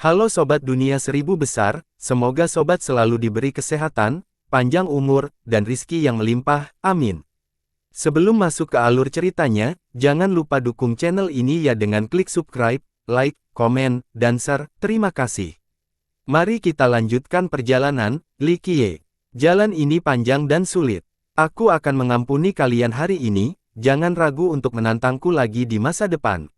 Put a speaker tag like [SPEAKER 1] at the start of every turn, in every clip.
[SPEAKER 1] Halo Sobat Dunia Seribu Besar, semoga Sobat selalu diberi kesehatan, panjang umur, dan rizki yang melimpah, amin. Sebelum masuk ke alur ceritanya, jangan lupa dukung channel ini ya dengan klik subscribe, like, komen, dan share, terima kasih. Mari kita lanjutkan perjalanan, Li Qiye. Jalan ini panjang dan sulit. Aku akan mengampuni kalian hari ini, jangan ragu untuk menantangku lagi di masa depan.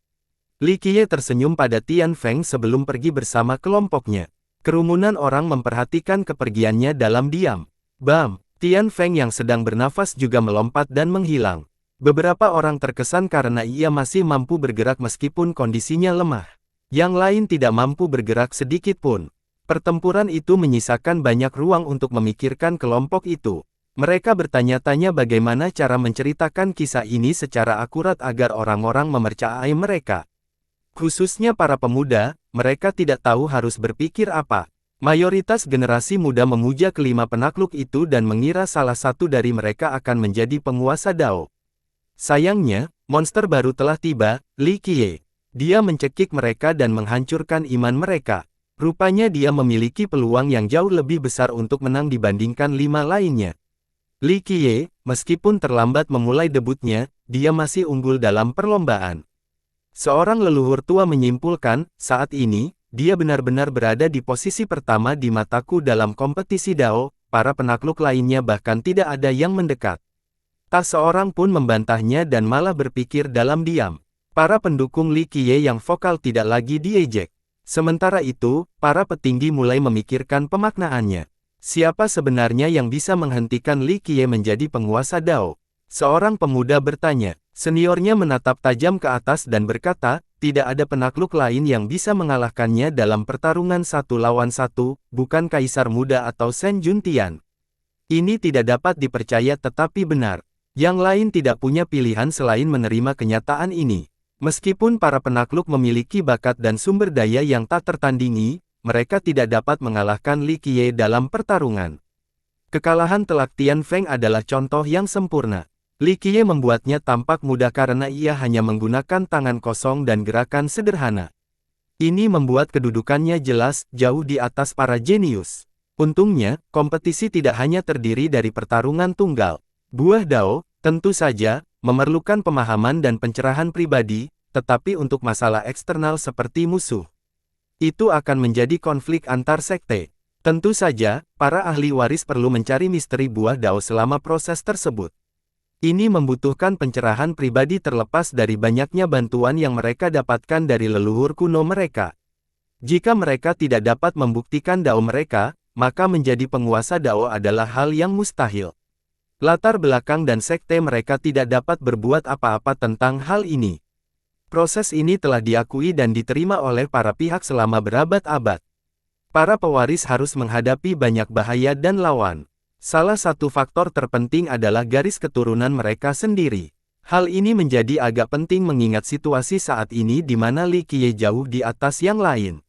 [SPEAKER 1] Li Qiye tersenyum pada Tian Feng sebelum pergi bersama kelompoknya. Kerumunan orang memperhatikan kepergiannya dalam diam. Bam! Tian Feng yang sedang bernafas juga melompat dan menghilang. Beberapa orang terkesan karena ia masih mampu bergerak meskipun kondisinya lemah. Yang lain tidak mampu bergerak sedikit pun. Pertempuran itu menyisakan banyak ruang untuk memikirkan kelompok itu. Mereka bertanya-tanya bagaimana cara menceritakan kisah ini secara akurat agar orang-orang mempercayai mereka. Khususnya para pemuda, mereka tidak tahu harus berpikir apa. Mayoritas generasi muda memuja kelima penakluk itu dan mengira salah satu dari mereka akan menjadi penguasa Dao. Sayangnya, monster baru telah tiba, Li Qiye. Dia mencekik mereka dan menghancurkan iman mereka. Rupanya dia memiliki peluang yang jauh lebih besar untuk menang dibandingkan 5 lainnya. Li Qiye, meskipun terlambat memulai debutnya, dia masih unggul dalam perlombaan. Seorang leluhur tua menyimpulkan, saat ini, dia benar-benar berada di posisi pertama di mataku dalam kompetisi Dao, para penakluk lainnya bahkan tidak ada yang mendekat. Tak seorang pun membantahnya dan malah berpikir dalam diam. Para pendukung Li Qiye yang vokal tidak lagi diejek. Sementara itu, para petinggi mulai memikirkan pemaknaannya. Siapa sebenarnya yang bisa menghentikan Li Qiye menjadi penguasa Dao? Seorang pemuda bertanya. Seniornya menatap tajam ke atas dan berkata, tidak ada penakluk lain yang bisa mengalahkannya dalam pertarungan 1 lawan 1, bukan Kaisar Muda atau Shen Juntian. Ini tidak dapat dipercaya tetapi benar. Yang lain tidak punya pilihan selain menerima kenyataan ini. Meskipun para penakluk memiliki bakat dan sumber daya yang tak tertandingi, mereka tidak dapat mengalahkan Li Qiye dalam pertarungan. Kekalahan telak Tian Feng adalah contoh yang sempurna. Li Qiye membuatnya tampak mudah karena ia hanya menggunakan tangan kosong dan gerakan sederhana. Ini membuat kedudukannya jelas jauh di atas para jenius. Untungnya, kompetisi tidak hanya terdiri dari pertarungan tunggal. Buah Dao, tentu saja, memerlukan pemahaman dan pencerahan pribadi, tetapi untuk masalah eksternal seperti musuh. Itu akan menjadi konflik antar sekte. Tentu saja, para ahli waris perlu mencari misteri buah Dao selama proses tersebut. Ini membutuhkan pencerahan pribadi terlepas dari banyaknya bantuan yang mereka dapatkan dari leluhur kuno mereka. Jika mereka tidak dapat membuktikan Dao mereka, maka menjadi penguasa Dao adalah hal yang mustahil. Latar belakang dan sekte mereka tidak dapat berbuat apa-apa tentang hal ini. Proses ini telah diakui dan diterima oleh para pihak selama berabad-abad. Para pewaris harus menghadapi banyak bahaya dan lawan. Salah satu faktor terpenting adalah garis keturunan mereka sendiri. Hal ini menjadi agak penting mengingat situasi saat ini di mana Li Qiye jauh di atas yang lain.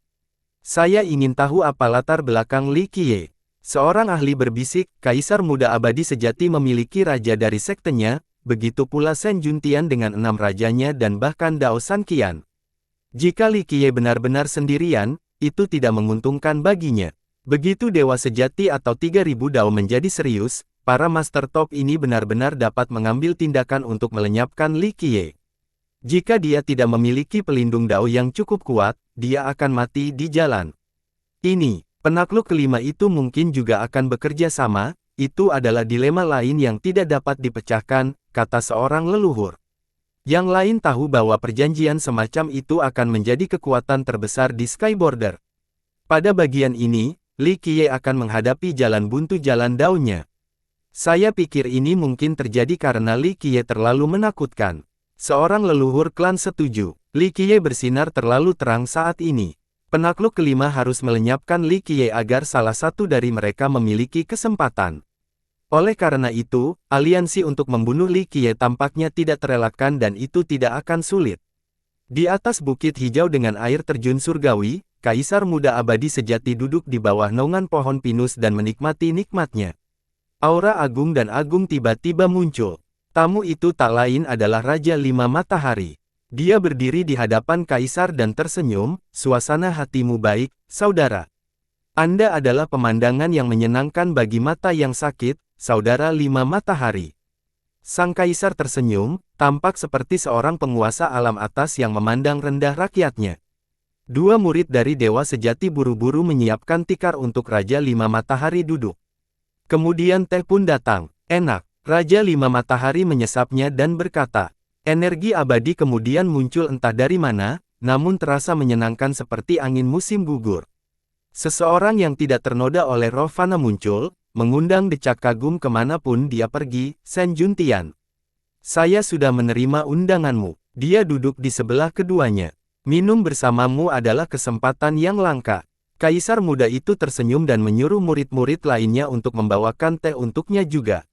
[SPEAKER 1] Saya ingin tahu apa latar belakang Li Qiye. Seorang ahli berbisik, Kaisar Muda Abadi sejati memiliki raja dari sektenya, begitu pula Shen Juntian dengan 6 rajanya dan bahkan Dao Sanqian. Jika Li Qiye benar-benar sendirian, itu tidak menguntungkan baginya. Begitu Dewa Sejati atau 3000 Dao menjadi serius, para Master Top ini benar-benar dapat mengambil tindakan untuk melenyapkan Li Qiye. Jika dia tidak memiliki pelindung Dao yang cukup kuat, dia akan mati di jalan. Ini. Penakluk kelima itu mungkin juga akan bekerja sama, itu adalah dilema lain yang tidak dapat dipecahkan, kata seorang leluhur. Yang lain tahu bahwa perjanjian semacam itu akan menjadi kekuatan terbesar di Sky Border. Pada bagian ini, Li Qiye akan menghadapi jalan buntu jalan Dao-nya. Saya pikir ini mungkin terjadi karena Li Qiye terlalu menakutkan. Seorang leluhur klan setuju, Li Qiye bersinar terlalu terang saat ini. Penakluk kelima harus melenyapkan Li Qiye agar salah satu dari mereka memiliki kesempatan. Oleh karena itu, aliansi untuk membunuh Li Qiye tampaknya tidak terelakkan dan itu tidak akan sulit. Di atas bukit hijau dengan air terjun surgawi, Kaisar Muda Abadi sejati duduk di bawah naungan pohon pinus dan menikmati nikmatnya. Aura agung dan agung tiba-tiba muncul. Tamu itu tak lain adalah Raja Lima Matahari. Dia berdiri di hadapan kaisar dan tersenyum, suasana hatimu baik, saudara. Anda adalah pemandangan yang menyenangkan bagi mata yang sakit, saudara 5 matahari. Sang kaisar tersenyum, tampak seperti seorang penguasa alam atas yang memandang rendah rakyatnya. Dua murid dari Dewa Sejati buru-buru menyiapkan tikar untuk Raja 5 Matahari duduk. Kemudian teh pun datang. Enak. Raja 5 Matahari menyesapnya dan berkata, energi abadi kemudian muncul entah dari mana, namun terasa menyenangkan seperti angin musim gugur. Seseorang yang tidak ternoda oleh roh fana muncul, mengundang decak kagum kemanapun dia pergi, Sen Juntian. Saya sudah menerima undanganmu. Dia duduk di sebelah keduanya. Minum bersamamu adalah kesempatan yang langka. Kaisar muda itu tersenyum dan menyuruh murid-murid lainnya untuk membawakan teh untuknya juga.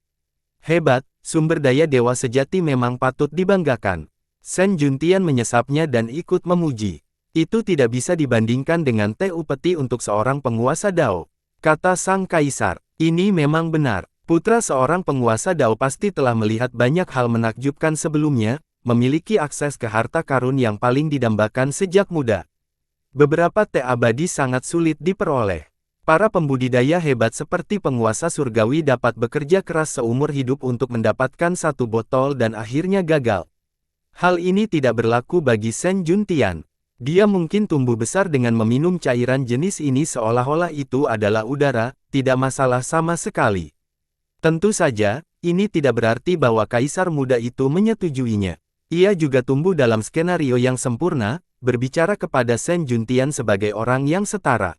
[SPEAKER 1] Hebat, sumber daya Dewa Sejati memang patut dibanggakan. Sen Juntian menyesapnya dan ikut memuji. Itu tidak bisa dibandingkan dengan teh upeti untuk seorang penguasa Dao. Kata sang kaisar, ini memang benar. Putra seorang penguasa Dao pasti telah melihat banyak hal menakjubkan sebelumnya, memiliki akses ke harta karun yang paling didambakan sejak muda. Beberapa teh abadi sangat sulit diperoleh. Para pembudidaya hebat seperti penguasa surgawi dapat bekerja keras seumur hidup untuk mendapatkan satu botol dan akhirnya gagal. Hal ini tidak berlaku bagi Sen Juntian. Dia mungkin tumbuh besar dengan meminum cairan jenis ini seolah-olah itu adalah udara, tidak masalah sama sekali. Tentu saja, ini tidak berarti bahwa kaisar muda itu menyetujuinya. Ia juga tumbuh dalam skenario yang sempurna, berbicara kepada Sen Juntian sebagai orang yang setara.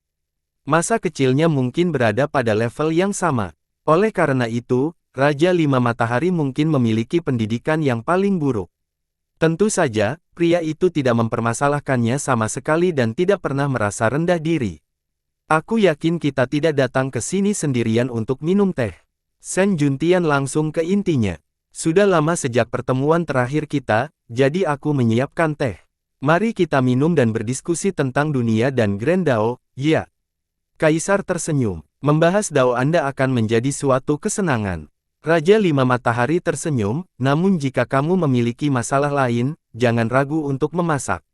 [SPEAKER 1] Masa kecilnya mungkin berada pada level yang sama. Oleh karena itu, Raja 5 Matahari mungkin memiliki pendidikan yang paling buruk. Tentu saja, pria itu tidak mempermasalahkannya sama sekali dan tidak pernah merasa rendah diri. Aku yakin kita tidak datang ke sini sendirian untuk minum teh. Sen Juntian langsung ke intinya. Sudah lama sejak pertemuan terakhir kita, jadi aku menyiapkan teh. Mari kita minum dan berdiskusi tentang dunia dan Grand Dao, ya. Kaisar tersenyum. Membahas Dao Anda akan menjadi suatu kesenangan. Raja 5 Matahari tersenyum, namun jika kamu memiliki masalah lain, jangan ragu untuk memasak.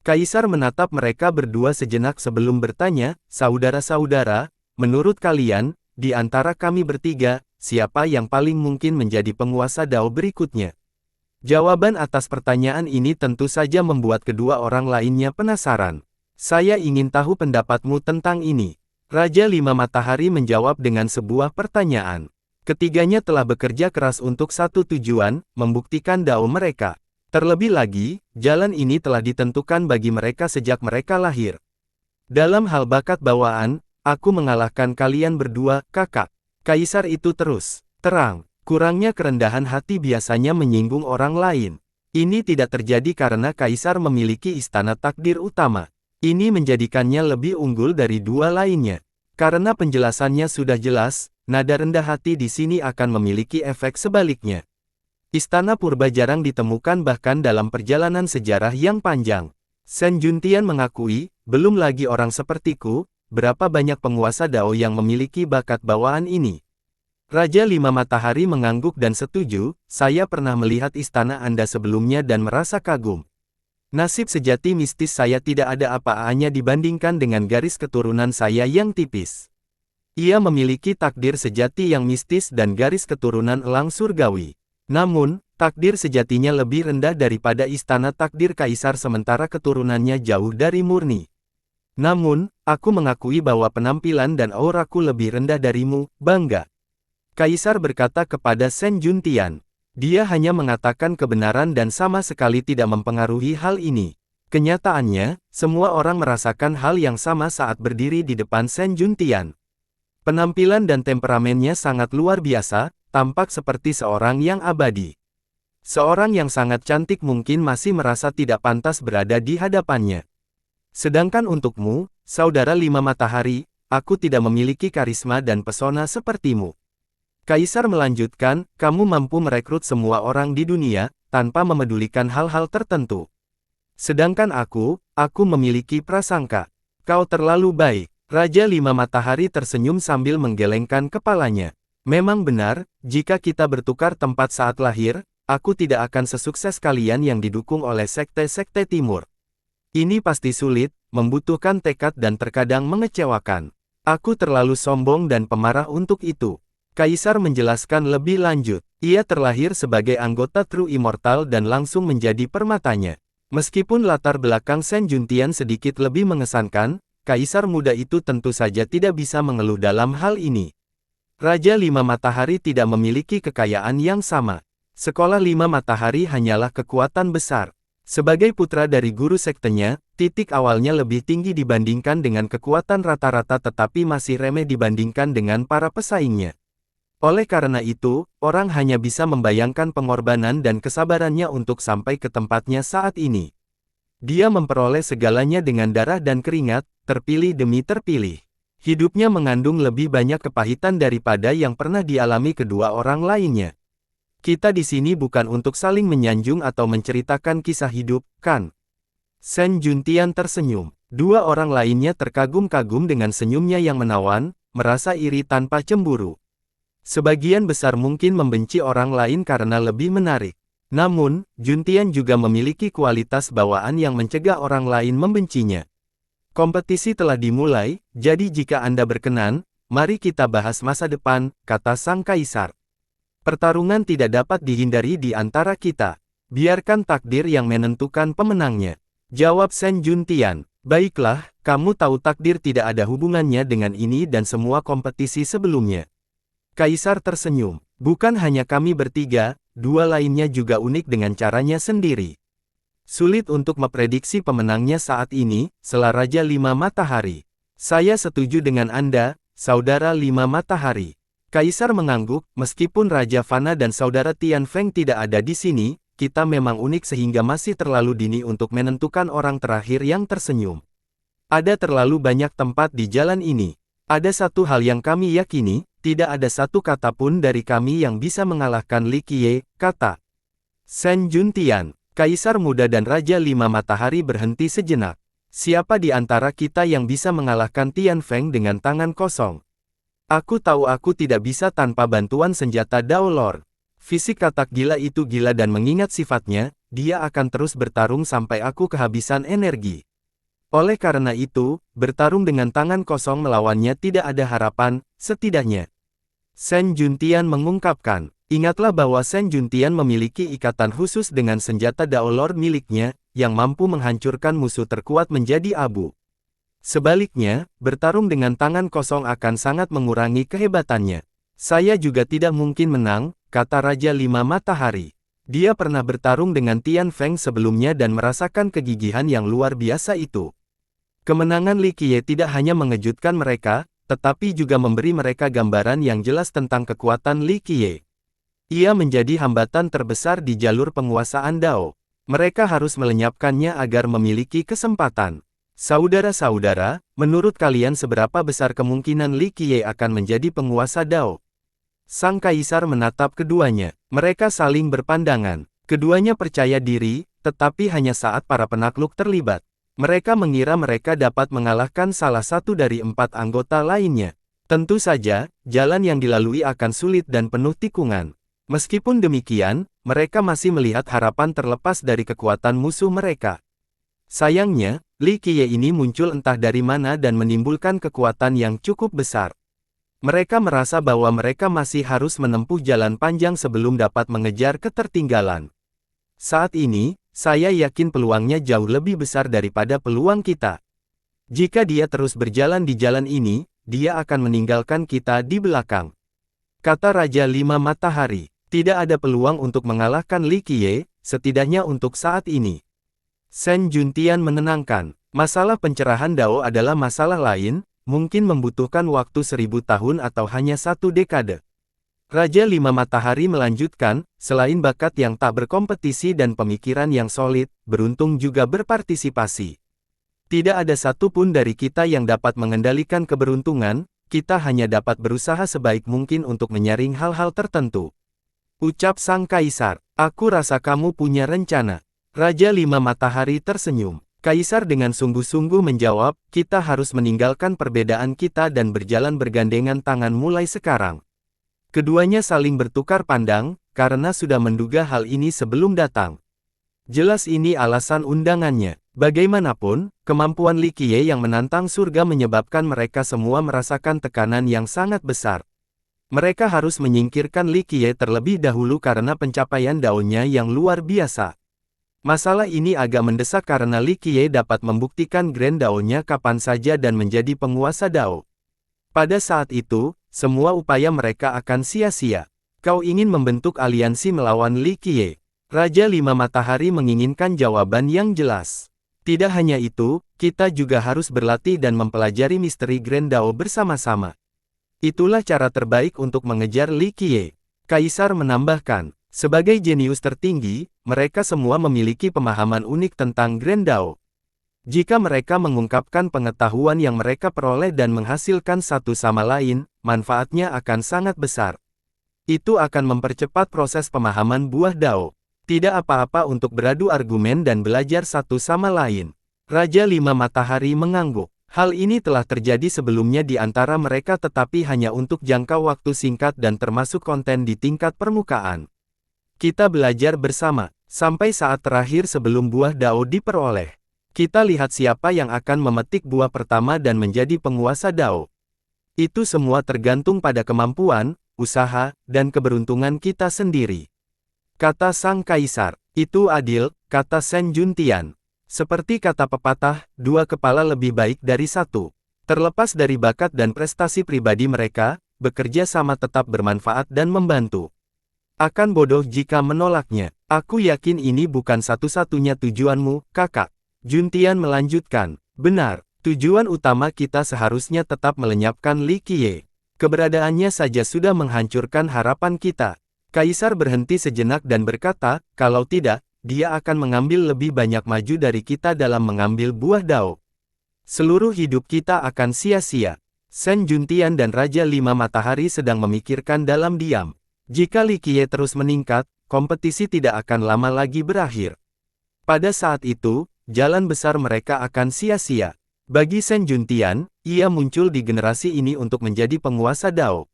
[SPEAKER 1] Kaisar menatap mereka berdua sejenak sebelum bertanya, saudara-saudara, menurut kalian, di antara kami bertiga, siapa yang paling mungkin menjadi penguasa Dao berikutnya? Jawaban atas pertanyaan ini tentu saja membuat kedua orang lainnya penasaran. Saya ingin tahu pendapatmu tentang ini. Raja 5 Matahari menjawab dengan sebuah pertanyaan. Ketiganya telah bekerja keras untuk satu tujuan, membuktikan Dao mereka. Terlebih lagi, jalan ini telah ditentukan bagi mereka sejak mereka lahir. Dalam hal bakat bawaan, aku mengalahkan kalian berdua, kakak. Kaisar itu terus terang. Kurangnya kerendahan hati biasanya menyinggung orang lain. Ini tidak terjadi karena Kaisar memiliki istana takdir utama. Ini menjadikannya lebih unggul dari dua lainnya. Karena penjelasannya sudah jelas, nada rendah hati di sini akan memiliki efek sebaliknya. Istana purba jarang ditemukan bahkan dalam perjalanan sejarah yang panjang. Sen Juntian mengakui, belum lagi orang sepertiku, berapa banyak penguasa Dao yang memiliki bakat bawaan ini. Raja 5 Matahari mengangguk dan setuju, saya pernah melihat istana Anda sebelumnya dan merasa kagum. Nasib sejati mistis saya tidak ada apa-apanya dibandingkan dengan garis keturunan saya yang tipis. Ia memiliki takdir sejati yang mistis dan garis keturunan elang surgawi. Namun, takdir sejatinya lebih rendah daripada istana takdir kaisar sementara keturunannya jauh dari murni. Namun, aku mengakui bahwa penampilan dan auraku lebih rendah darimu, bangga. Kaisar berkata kepada Sen Juntian. Dia hanya mengatakan kebenaran dan sama sekali tidak mempengaruhi hal ini. Kenyataannya, semua orang merasakan hal yang sama saat berdiri di depan Sen Juntian. Penampilan dan temperamennya sangat luar biasa, tampak seperti seorang yang abadi. Seorang yang sangat cantik mungkin masih merasa tidak pantas berada di hadapannya. Sedangkan untukmu, saudara 5 Matahari, aku tidak memiliki karisma dan pesona sepertimu. Kaisar melanjutkan, kamu mampu merekrut semua orang di dunia, tanpa memedulikan hal-hal tertentu. Sedangkan aku memiliki prasangka. Kau terlalu baik. Raja 5 Matahari tersenyum sambil menggelengkan kepalanya. Memang benar, jika kita bertukar tempat saat lahir, aku tidak akan sesukses kalian yang didukung oleh sekte-sekte timur. Ini pasti sulit, membutuhkan tekad dan terkadang mengecewakan. Aku terlalu sombong dan pemarah untuk itu. Kaisar menjelaskan lebih lanjut. Ia terlahir sebagai anggota True Immortal dan langsung menjadi permatanya. Meskipun latar belakang Shen Juntian sedikit lebih mengesankan, Kaisar muda itu tentu saja tidak bisa mengeluh dalam hal ini. Raja Lima Matahari tidak memiliki kekayaan yang sama. Sekolah Lima Matahari hanyalah kekuatan besar. Sebagai putra dari guru sektenya, titik awalnya lebih tinggi dibandingkan dengan kekuatan rata-rata tetapi masih remeh dibandingkan dengan para pesaingnya. Oleh karena itu, orang hanya bisa membayangkan pengorbanan dan kesabarannya untuk sampai ke tempatnya saat ini. Dia memperoleh segalanya dengan darah dan keringat, terpilih demi terpilih. Hidupnya mengandung lebih banyak kepahitan daripada yang pernah dialami kedua orang lainnya. Kita di sini bukan untuk saling menyanjung atau menceritakan kisah hidup, kan? Shen Juntian tersenyum. Dua orang lainnya terkagum-kagum dengan senyumnya yang menawan, merasa iri tanpa cemburu. Sebagian besar mungkin membenci orang lain karena lebih menarik. Namun, Juntian juga memiliki kualitas bawaan yang mencegah orang lain membencinya. Kompetisi telah dimulai, jadi jika Anda berkenan, mari kita bahas masa depan, kata sang kaisar. Pertarungan tidak dapat dihindari di antara kita. Biarkan takdir yang menentukan pemenangnya. Jawab Shen Juntian. Baiklah, kamu tahu takdir tidak ada hubungannya dengan ini dan semua kompetisi sebelumnya. Kaisar tersenyum. Bukan hanya kami bertiga, dua lainnya juga unik dengan caranya sendiri. Sulit untuk memprediksi pemenangnya saat ini, sela Raja Lima Matahari. Saya setuju dengan Anda, Saudara Lima Matahari. Kaisar mengangguk, meskipun Raja Fana dan Saudara Tian Feng tidak ada di sini, kita memang unik sehingga masih terlalu dini untuk menentukan orang terakhir yang tersenyum. Ada terlalu banyak tempat di jalan ini. Ada satu hal yang kami yakini, tidak ada satu kata pun dari kami yang bisa mengalahkan Li Qiye, kata Shen Juntian. Kaisar muda dan Raja Lima Matahari berhenti sejenak. Siapa di antara kita yang bisa mengalahkan Tian Feng dengan tangan kosong? Aku tahu aku tidak bisa tanpa bantuan senjata Dao Lord. Fisik katak gila itu gila dan mengingat sifatnya, dia akan terus bertarung sampai aku kehabisan energi. Oleh karena itu, bertarung dengan tangan kosong melawannya tidak ada harapan, setidaknya. Shen Juntian mengungkapkan. Ingatlah bahwa Shen Juntian memiliki ikatan khusus dengan senjata Dao Lord miliknya, yang mampu menghancurkan musuh terkuat menjadi abu. Sebaliknya, bertarung dengan tangan kosong akan sangat mengurangi kehebatannya. Saya juga tidak mungkin menang, kata Raja Lima Matahari. Dia pernah bertarung dengan Tian Feng sebelumnya dan merasakan kegigihan yang luar biasa itu. Kemenangan Li Qiye tidak hanya mengejutkan mereka, tetapi juga memberi mereka gambaran yang jelas tentang kekuatan Li Qiye. Ia menjadi hambatan terbesar di jalur penguasaan Dao. Mereka harus melenyapkannya agar memiliki kesempatan. Saudara-saudara, menurut kalian seberapa besar kemungkinan Li Qiye akan menjadi penguasa Dao? Sang kaisar menatap keduanya. Mereka saling berpandangan. Keduanya percaya diri, tetapi hanya saat para penakluk terlibat. Mereka mengira mereka dapat mengalahkan salah satu dari 4 anggota lainnya. Tentu saja, jalan yang dilalui akan sulit dan penuh tikungan. Meskipun demikian, mereka masih melihat harapan terlepas dari kekuatan musuh mereka. Sayangnya, Li Qiye ini muncul entah dari mana dan menimbulkan kekuatan yang cukup besar. Mereka merasa bahwa mereka masih harus menempuh jalan panjang sebelum dapat mengejar ketertinggalan. Saat ini, saya yakin peluangnya jauh lebih besar daripada peluang kita. Jika dia terus berjalan di jalan ini, dia akan meninggalkan kita di belakang. Kata Raja Lima Matahari. Tidak ada peluang untuk mengalahkan Li Qiye, setidaknya untuk saat ini. Shen Juntian menenangkan. Masalah pencerahan Dao adalah masalah lain, mungkin membutuhkan waktu 1000 tahun atau hanya 1 dekade. Raja Lima Matahari melanjutkan, selain bakat yang tak berkompetisi dan pemikiran yang solid, beruntung juga berpartisipasi. Tidak ada satupun dari kita yang dapat mengendalikan keberuntungan, kita hanya dapat berusaha sebaik mungkin untuk menyaring hal-hal tertentu. Ucap sang kaisar, aku rasa kamu punya rencana. Raja Lima Matahari tersenyum. Kaisar dengan sungguh-sungguh menjawab, kita harus meninggalkan perbedaan kita dan berjalan bergandengan tangan mulai sekarang. Keduanya saling bertukar pandang, karena sudah menduga hal ini sebelum datang. Jelas ini alasan undangannya. Bagaimanapun, kemampuan Li Qiye yang menantang surga menyebabkan mereka semua merasakan tekanan yang sangat besar. Mereka harus menyingkirkan Li Qiye terlebih dahulu karena pencapaian daunnya yang luar biasa. Masalah ini agak mendesak karena Li Qiye dapat membuktikan Grand Dao-nya kapan saja dan menjadi penguasa Dao. Pada saat itu, semua upaya mereka akan sia-sia. Kau ingin membentuk aliansi melawan Li Qiye. Raja Lima Matahari menginginkan jawaban yang jelas. Tidak hanya itu, kita juga harus berlatih dan mempelajari misteri Grand Dao bersama-sama. Itulah cara terbaik untuk mengejar Li Qiye. Kaisar menambahkan, sebagai jenius tertinggi, mereka semua memiliki pemahaman unik tentang Grand Dao. Jika mereka mengungkapkan pengetahuan yang mereka peroleh dan menghasilkan satu sama lain, manfaatnya akan sangat besar. Itu akan mempercepat proses pemahaman buah Dao. Tidak apa-apa untuk beradu argumen dan belajar satu sama lain. Raja Lima Matahari mengangguk. Hal ini telah terjadi sebelumnya di antara mereka tetapi hanya untuk jangka waktu singkat dan termasuk konten di tingkat permukaan. Kita belajar bersama, sampai saat terakhir sebelum buah Dao diperoleh. Kita lihat siapa yang akan memetik buah pertama dan menjadi penguasa Dao. Itu semua tergantung pada kemampuan, usaha, dan keberuntungan kita sendiri. Kata sang kaisar. Itu adil, kata Shen Juntian. Seperti kata pepatah, dua kepala lebih baik dari satu. Terlepas dari bakat dan prestasi pribadi mereka, bekerja sama tetap bermanfaat dan membantu. Akan bodoh jika menolaknya. Aku yakin ini bukan satu-satunya tujuanmu, kakak. Juntian melanjutkan. Benar, tujuan utama kita seharusnya tetap melenyapkan Li Qiye. Keberadaannya saja sudah menghancurkan harapan kita. Kaisar berhenti sejenak dan berkata, kalau tidak, dia akan mengambil lebih banyak maju dari kita dalam mengambil buah Dao. Seluruh hidup kita akan sia-sia. Shen Juntian dan Raja Lima Matahari sedang memikirkan dalam diam. Jika Li Qiye terus meningkat, kompetisi tidak akan lama lagi berakhir. Pada saat itu, jalan besar mereka akan sia-sia. Bagi Shen Juntian, ia muncul di generasi ini untuk menjadi penguasa Dao.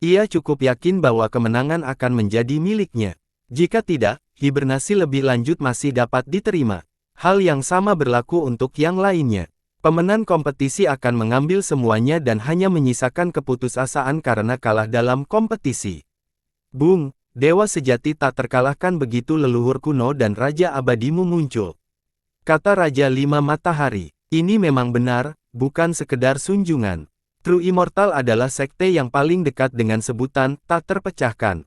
[SPEAKER 1] Ia cukup yakin bahwa kemenangan akan menjadi miliknya. Jika tidak, hibernasi lebih lanjut masih dapat diterima. Hal yang sama berlaku untuk yang lainnya. Pemenang kompetisi akan mengambil semuanya dan hanya menyisakan keputusasaan karena kalah dalam kompetisi. Bung, dewa sejati tak terkalahkan begitu leluhur kuno dan raja abadimu muncul. Kata Raja Lima Matahari, ini memang benar, bukan sekedar sunjungan. True Immortal adalah sekte yang paling dekat dengan sebutan tak terpecahkan.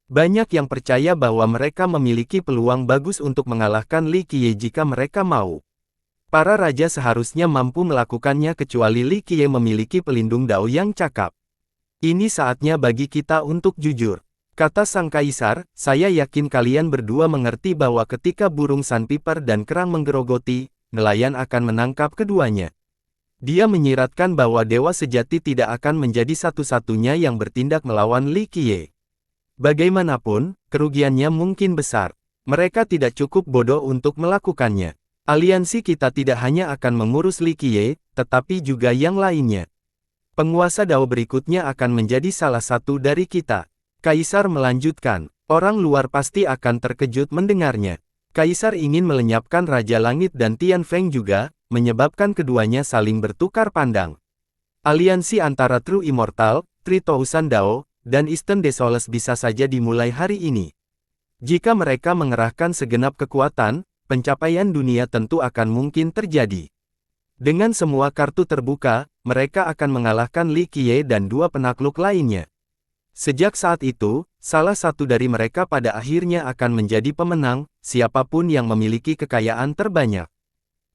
[SPEAKER 1] Banyak yang percaya bahwa mereka memiliki peluang bagus untuk mengalahkan Li Qiye jika mereka mau. Para raja seharusnya mampu melakukannya kecuali Li Qiye memiliki pelindung Dao yang cakap. Ini saatnya bagi kita untuk jujur. Kata sang kaisar, saya yakin kalian berdua mengerti bahwa ketika burung sandpiper dan kerang menggerogoti, nelayan akan menangkap keduanya. Dia menyiratkan bahwa dewa sejati tidak akan menjadi satu-satunya yang bertindak melawan Li Qiye. Bagaimanapun, kerugiannya mungkin besar. Mereka tidak cukup bodoh untuk melakukannya. Aliansi kita tidak hanya akan mengurus Li Qiye, tetapi juga yang lainnya. Penguasa Dao berikutnya akan menjadi salah satu dari kita. Kaisar melanjutkan, orang luar pasti akan terkejut mendengarnya. Kaisar ingin melenyapkan Raja Langit dan Tian Feng juga, menyebabkan keduanya saling bertukar pandang. Aliansi antara True Immortal, 3000 Dao, dan Eastern Desolus bisa saja dimulai hari ini. Jika mereka mengerahkan segenap kekuatan, pencapaian dunia tentu akan mungkin terjadi. Dengan semua kartu terbuka, mereka akan mengalahkan Li Qiye dan dua penakluk lainnya. Sejak saat itu, salah satu dari mereka pada akhirnya akan menjadi pemenang, siapapun yang memiliki kekayaan terbanyak.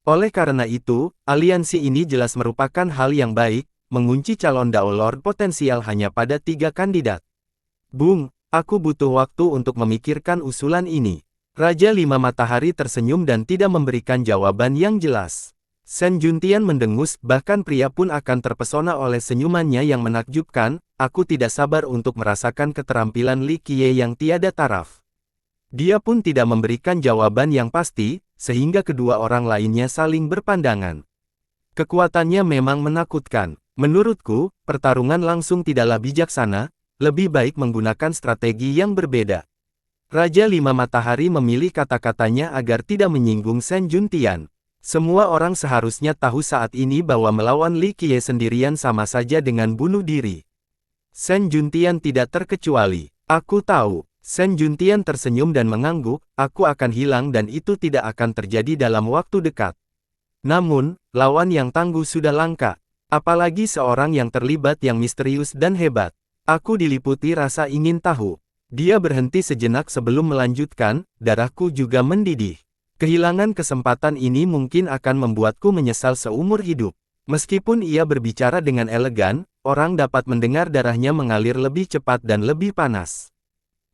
[SPEAKER 1] Oleh karena itu, aliansi ini jelas merupakan hal yang baik, mengunci calon Dao Lord potensial hanya pada 3 kandidat. Bung, aku butuh waktu untuk memikirkan usulan ini. Raja Lima Matahari tersenyum dan tidak memberikan jawaban yang jelas. Shen Juntian mendengus, bahkan pria pun akan terpesona oleh senyumannya yang menakjubkan. Aku tidak sabar untuk merasakan keterampilan Li Qiye yang tiada taraf. Dia pun tidak memberikan jawaban yang pasti, sehingga kedua orang lainnya saling berpandangan. Kekuatannya memang menakutkan. Menurutku, pertarungan langsung tidaklah bijaksana, lebih baik menggunakan strategi yang berbeda. Raja Lima Matahari memilih kata-katanya agar tidak menyinggung Shen Juntian. Semua orang seharusnya tahu saat ini bahwa melawan Li Qiye sendirian sama saja dengan bunuh diri. Shen Juntian tidak terkecuali. Aku tahu. Shen Juntian tersenyum dan mengangguk, aku akan hilang dan itu tidak akan terjadi dalam waktu dekat. Namun, lawan yang tangguh sudah langka. Apalagi seorang yang terlibat yang misterius dan hebat. Aku diliputi rasa ingin tahu. Dia berhenti sejenak sebelum melanjutkan, darahku juga mendidih. Kehilangan kesempatan ini mungkin akan membuatku menyesal seumur hidup. Meskipun ia berbicara dengan elegan, orang dapat mendengar darahnya mengalir lebih cepat dan lebih panas.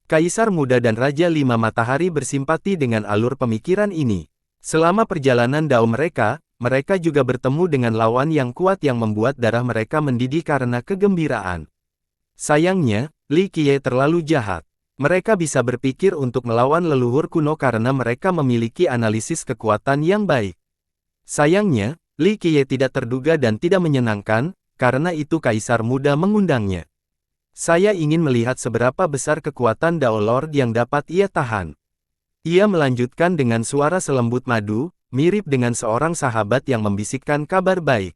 [SPEAKER 1] Kaisar Muda dan Raja Lima Matahari bersimpati dengan alur pemikiran ini. Selama perjalanan dao mereka juga bertemu dengan lawan yang kuat yang membuat darah mereka mendidih karena kegembiraan. Sayangnya, Li Qiye terlalu jahat. Mereka bisa berpikir untuk melawan leluhur kuno karena mereka memiliki analisis kekuatan yang baik. Sayangnya, Li Qiye tidak terduga dan tidak menyenangkan, karena itu Kaisar Muda mengundangnya. Saya ingin melihat seberapa besar kekuatan Dao Lord yang dapat ia tahan. Ia melanjutkan dengan suara selembut madu, mirip dengan seorang sahabat yang membisikkan kabar baik.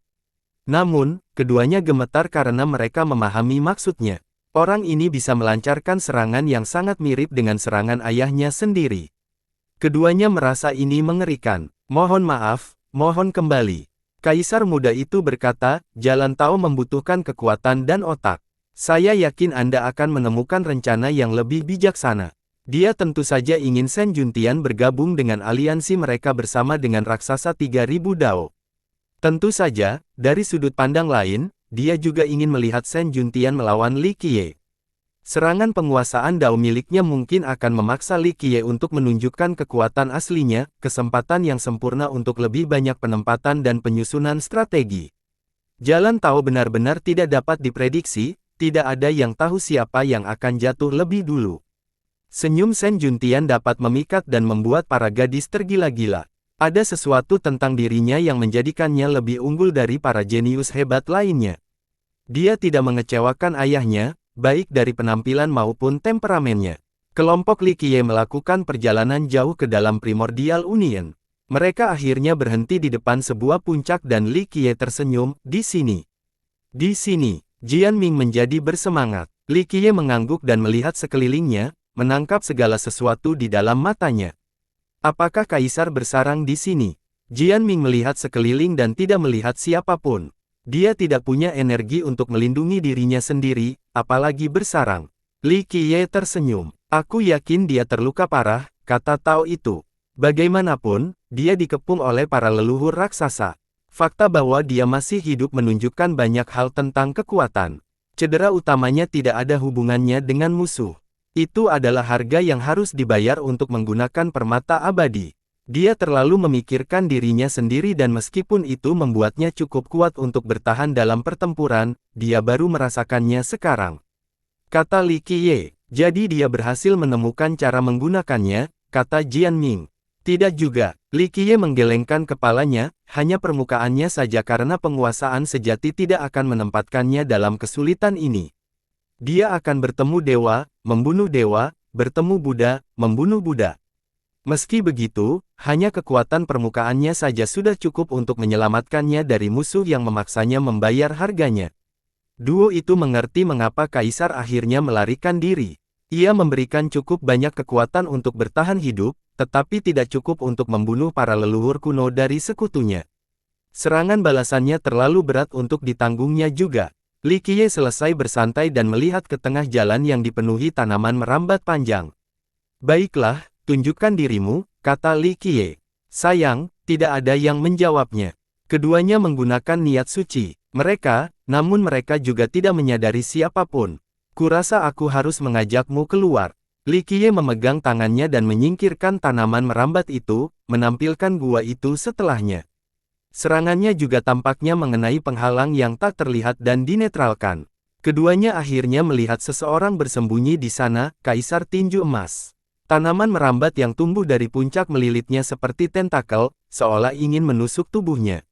[SPEAKER 1] Namun, keduanya gemetar karena mereka memahami maksudnya. Orang ini bisa melancarkan serangan yang sangat mirip dengan serangan ayahnya sendiri. Keduanya merasa ini mengerikan. Mohon maaf, mohon kembali. Kaisar Muda itu berkata, Jalan Tao membutuhkan kekuatan dan otak. Saya yakin Anda akan menemukan rencana yang lebih bijaksana. Dia tentu saja ingin Shen Juntian bergabung dengan aliansi mereka bersama dengan raksasa 3000 Dao. Tentu saja, dari sudut pandang lain, dia juga ingin melihat Shen Juntian melawan Li Qiye. Serangan penguasaan Dao miliknya mungkin akan memaksa Li Qiye untuk menunjukkan kekuatan aslinya, kesempatan yang sempurna untuk lebih banyak penempatan dan penyusunan strategi. Jalan Tao benar-benar tidak dapat diprediksi, tidak ada yang tahu siapa yang akan jatuh lebih dulu. Senyum Shen Juntian dapat memikat dan membuat para gadis tergila-gila. Ada sesuatu tentang dirinya yang menjadikannya lebih unggul dari para jenius hebat lainnya. Dia tidak mengecewakan ayahnya, baik dari penampilan maupun temperamennya. Kelompok Li Qiye melakukan perjalanan jauh ke dalam Primordial Union. Mereka akhirnya berhenti di depan sebuah puncak dan Li Qiye tersenyum, di sini. Di sini, Jian Ming menjadi bersemangat. Li Qiye mengangguk dan melihat sekelilingnya, menangkap segala sesuatu di dalam matanya. Apakah Kaisar bersarang di sini? Jian Ming melihat sekeliling dan tidak melihat siapapun. Dia tidak punya energi untuk melindungi dirinya sendiri, apalagi bersarang. Li Qiye tersenyum. Aku yakin dia terluka parah, kata Tao itu. Bagaimanapun, dia dikepung oleh para leluhur raksasa. Fakta bahwa dia masih hidup menunjukkan banyak hal tentang kekuatan. Cedera utamanya tidak ada hubungannya dengan musuh. Itu adalah harga yang harus dibayar untuk menggunakan permata abadi. Dia terlalu memikirkan dirinya sendiri dan meskipun itu membuatnya cukup kuat untuk bertahan dalam pertempuran, dia baru merasakannya sekarang. Kata Li Qiye, jadi dia berhasil menemukan cara menggunakannya, kata Jian Ming. Tidak juga, Li Qiye menggelengkan kepalanya, hanya permukaannya saja karena penguasaan sejati tidak akan menempatkannya dalam kesulitan ini. Dia akan bertemu dewa, membunuh dewa, bertemu Buddha, membunuh Buddha. Meski begitu, hanya kekuatan permukaannya saja sudah cukup untuk menyelamatkannya dari musuh yang memaksanya membayar harganya. Duo itu mengerti mengapa Kaisar akhirnya melarikan diri. Ia memberikan cukup banyak kekuatan untuk bertahan hidup, tetapi tidak cukup untuk membunuh para leluhur kuno dari sekutunya. Serangan balasannya terlalu berat untuk ditanggungnya juga. Li Qiye selesai bersantai dan melihat ke tengah jalan yang dipenuhi tanaman merambat panjang. Baiklah, tunjukkan dirimu, kata Li Qiye. Sayang, tidak ada yang menjawabnya. Keduanya menggunakan niat suci. Namun mereka juga tidak menyadari siapapun. Kurasa aku harus mengajakmu keluar. Li Qiye memegang tangannya dan menyingkirkan tanaman merambat itu, menampilkan gua itu setelahnya. Serangannya juga tampaknya mengenai penghalang yang tak terlihat dan dinetralkan. Keduanya akhirnya melihat seseorang bersembunyi di sana, Kaisar Tinju Emas. Tanaman merambat yang tumbuh dari puncak melilitnya seperti tentakel, seolah ingin menusuk tubuhnya.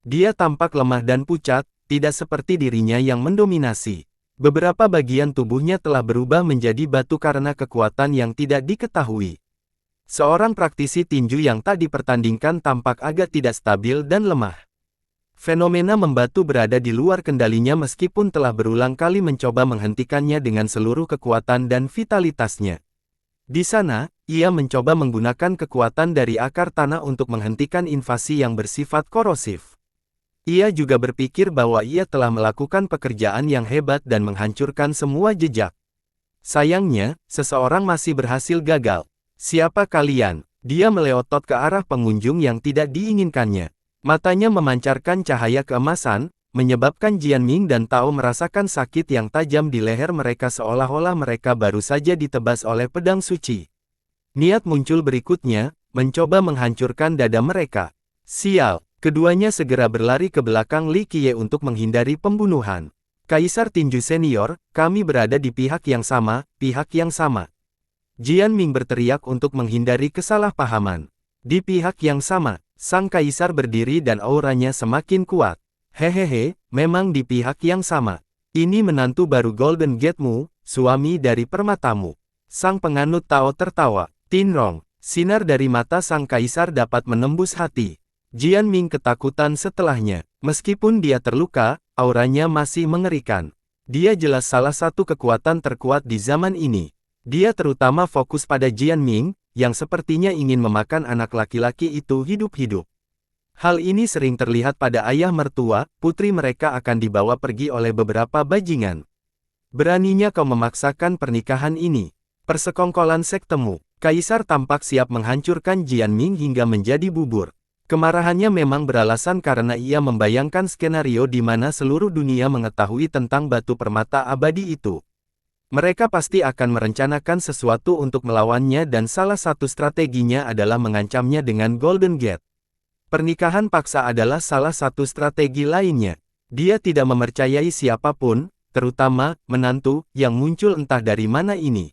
[SPEAKER 1] Dia tampak lemah dan pucat, tidak seperti dirinya yang mendominasi. Beberapa bagian tubuhnya telah berubah menjadi batu karena kekuatan yang tidak diketahui. Seorang praktisi tinju yang tak dipertandingkan tampak agak tidak stabil dan lemah. Fenomena membatu berada di luar kendalinya meskipun telah berulang kali mencoba menghentikannya dengan seluruh kekuatan dan vitalitasnya. Di sana, ia mencoba menggunakan kekuatan dari akar tanah untuk menghentikan invasi yang bersifat korosif. Ia juga berpikir bahwa ia telah melakukan pekerjaan yang hebat dan menghancurkan semua jejak. Sayangnya, seseorang masih berhasil gagal. Siapa kalian? Dia meleotot ke arah pengunjung yang tidak diinginkannya. Matanya memancarkan cahaya keemasan, menyebabkan Jianming dan Tao merasakan sakit yang tajam di leher mereka seolah-olah mereka baru saja ditebas oleh pedang suci. Niat muncul berikutnya, mencoba menghancurkan dada mereka. Sial, keduanya segera berlari ke belakang Li Qiye untuk menghindari pembunuhan. Kaisar Tinju Senior, kami berada di pihak yang sama, pihak yang sama. Jianming berteriak untuk menghindari kesalahpahaman. Di pihak yang sama, sang kaisar berdiri dan auranya semakin kuat. Hehehe, memang di pihak yang sama. Ini menantu baru Golden Gate-mu, suami dari permatamu. Sang penganut Tao tertawa. Tinrong, sinar dari mata sang kaisar dapat menembus hati. Jianming ketakutan setelahnya. Meskipun dia terluka, auranya masih mengerikan. Dia jelas salah satu kekuatan terkuat di zaman ini. Dia terutama fokus pada Jianming, yang sepertinya ingin memakan anak laki-laki itu hidup-hidup. Hal ini sering terlihat pada ayah mertua, putri mereka akan dibawa pergi oleh beberapa bajingan. Beraninya kau memaksakan pernikahan ini. Persekongkolan sektemu. Kaisar tampak siap menghancurkan Jianming hingga menjadi bubur. Kemarahannya memang beralasan karena ia membayangkan skenario di mana seluruh dunia mengetahui tentang batu permata abadi itu. Mereka pasti akan merencanakan sesuatu untuk melawannya dan salah satu strateginya adalah mengancamnya dengan Golden Gate. Pernikahan paksa adalah salah satu strategi lainnya. Dia tidak mempercayai siapapun, terutama menantu, yang muncul entah dari mana ini.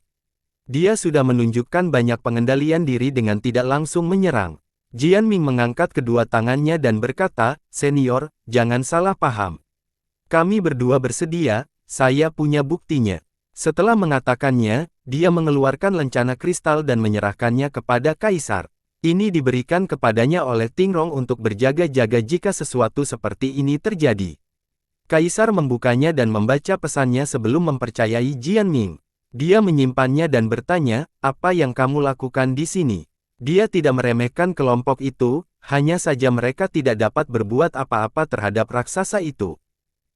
[SPEAKER 1] Dia sudah menunjukkan banyak pengendalian diri dengan tidak langsung menyerang. Jianming mengangkat kedua tangannya dan berkata, "Senior, jangan salah paham. Kami berdua bersedia, saya punya buktinya." Setelah mengatakannya, dia mengeluarkan lencana kristal dan menyerahkannya kepada kaisar. Ini diberikan kepadanya oleh Tingrong untuk berjaga-jaga jika sesuatu seperti ini terjadi. Kaisar membukanya dan membaca pesannya sebelum mempercayai Jianming. Dia menyimpannya dan bertanya, "Apa yang kamu lakukan di sini?" Dia tidak meremehkan kelompok itu, hanya saja mereka tidak dapat berbuat apa-apa terhadap raksasa itu.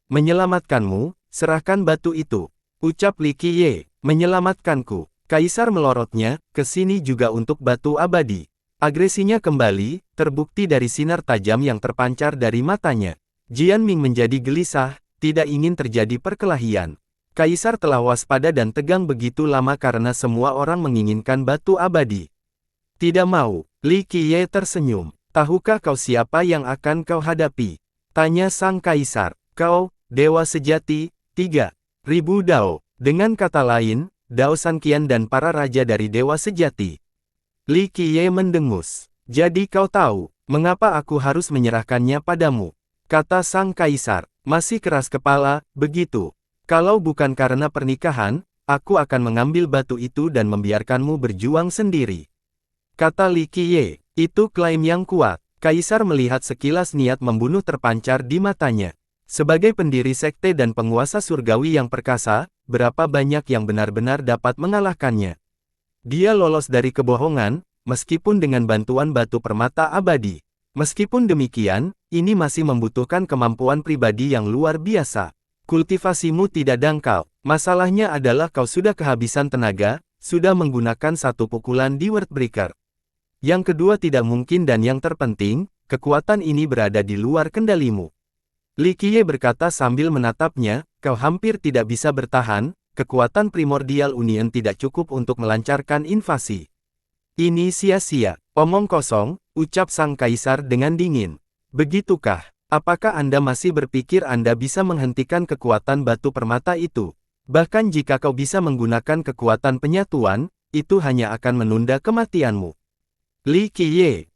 [SPEAKER 1] "Menyelamatkanmu, serahkan batu itu," ucap Li Qiye. "Menyelamatkanku." Kaisar melorotnya, "Ke sini juga untuk batu abadi." Agresinya kembali, terbukti dari sinar tajam yang terpancar dari matanya. Jianming menjadi gelisah, tidak ingin terjadi perkelahian. Kaisar telah waspada dan tegang begitu lama karena semua orang menginginkan batu abadi. "Tidak mau." Li Qiye tersenyum. "Tahukah kau siapa yang akan kau hadapi?" tanya sang kaisar. "Kau, dewa sejati, 3.000 Dao. Dengan kata lain, Dao Sanqian dan para raja dari dewa sejati." Li Qiye mendengus. "Jadi kau tahu, mengapa aku harus menyerahkannya padamu?" kata sang kaisar. Masih keras kepala, begitu. "Kalau bukan karena pernikahan, aku akan mengambil batu itu dan membiarkanmu berjuang sendiri," kata Li Qiye. Itu klaim yang kuat. Kaisar melihat sekilas niat membunuh terpancar di matanya. Sebagai pendiri sekte dan penguasa surgawi yang perkasa, berapa banyak yang benar-benar dapat mengalahkannya. Dia lolos dari kebohongan, meskipun dengan bantuan batu permata abadi. Meskipun demikian, ini masih membutuhkan kemampuan pribadi yang luar biasa. Kultivasimu tidak dangkal. Masalahnya adalah kau sudah kehabisan tenaga, sudah menggunakan satu pukulan di Wordbreaker. Yang kedua tidak mungkin dan yang terpenting, kekuatan ini berada di luar kendalimu. Li Qiye berkata sambil menatapnya, "Kau hampir tidak bisa bertahan, kekuatan primordial Union tidak cukup untuk melancarkan invasi." "Ini sia-sia, omong kosong," ucap sang kaisar dengan dingin. "Begitukah? Apakah Anda masih berpikir Anda bisa menghentikan kekuatan batu permata itu? Bahkan jika kau bisa menggunakan kekuatan penyatuan, itu hanya akan menunda kematianmu." Li Qiye,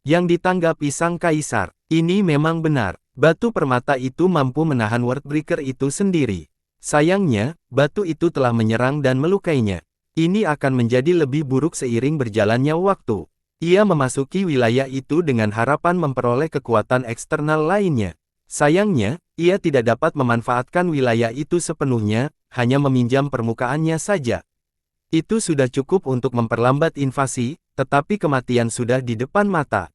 [SPEAKER 1] yang ditanggapi sang kaisar, "Ini memang benar. Batu permata itu mampu menahan Wordbreaker itu sendiri. Sayangnya, batu itu telah menyerang dan melukainya. Ini akan menjadi lebih buruk seiring berjalannya waktu. Ia memasuki wilayah itu dengan harapan memperoleh kekuatan eksternal lainnya. Sayangnya, ia tidak dapat memanfaatkan wilayah itu sepenuhnya, hanya meminjam permukaannya saja. Itu sudah cukup untuk memperlambat invasi, tetapi kematian sudah di depan mata.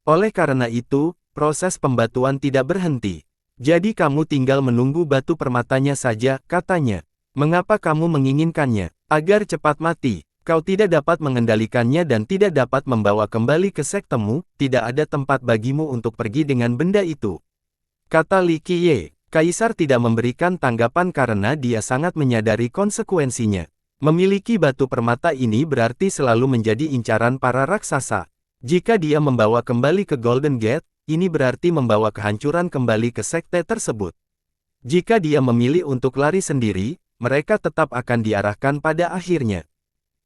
[SPEAKER 1] Oleh karena itu, proses pembatuan tidak berhenti. Jadi kamu tinggal menunggu batu permatanya saja, katanya. Mengapa kamu menginginkannya? Agar cepat mati. Kau tidak dapat mengendalikannya dan tidak dapat membawa kembali ke sektemu, tidak ada tempat bagimu untuk pergi dengan benda itu. Kata Li Qiye. Kaisar tidak memberikan tanggapan karena dia sangat menyadari konsekuensinya. Memiliki batu permata ini berarti selalu menjadi incaran para raksasa. Jika dia membawa kembali ke Golden Gate, ini berarti membawa kehancuran kembali ke sekte tersebut. Jika dia memilih untuk lari sendiri, mereka tetap akan diarahkan pada akhirnya.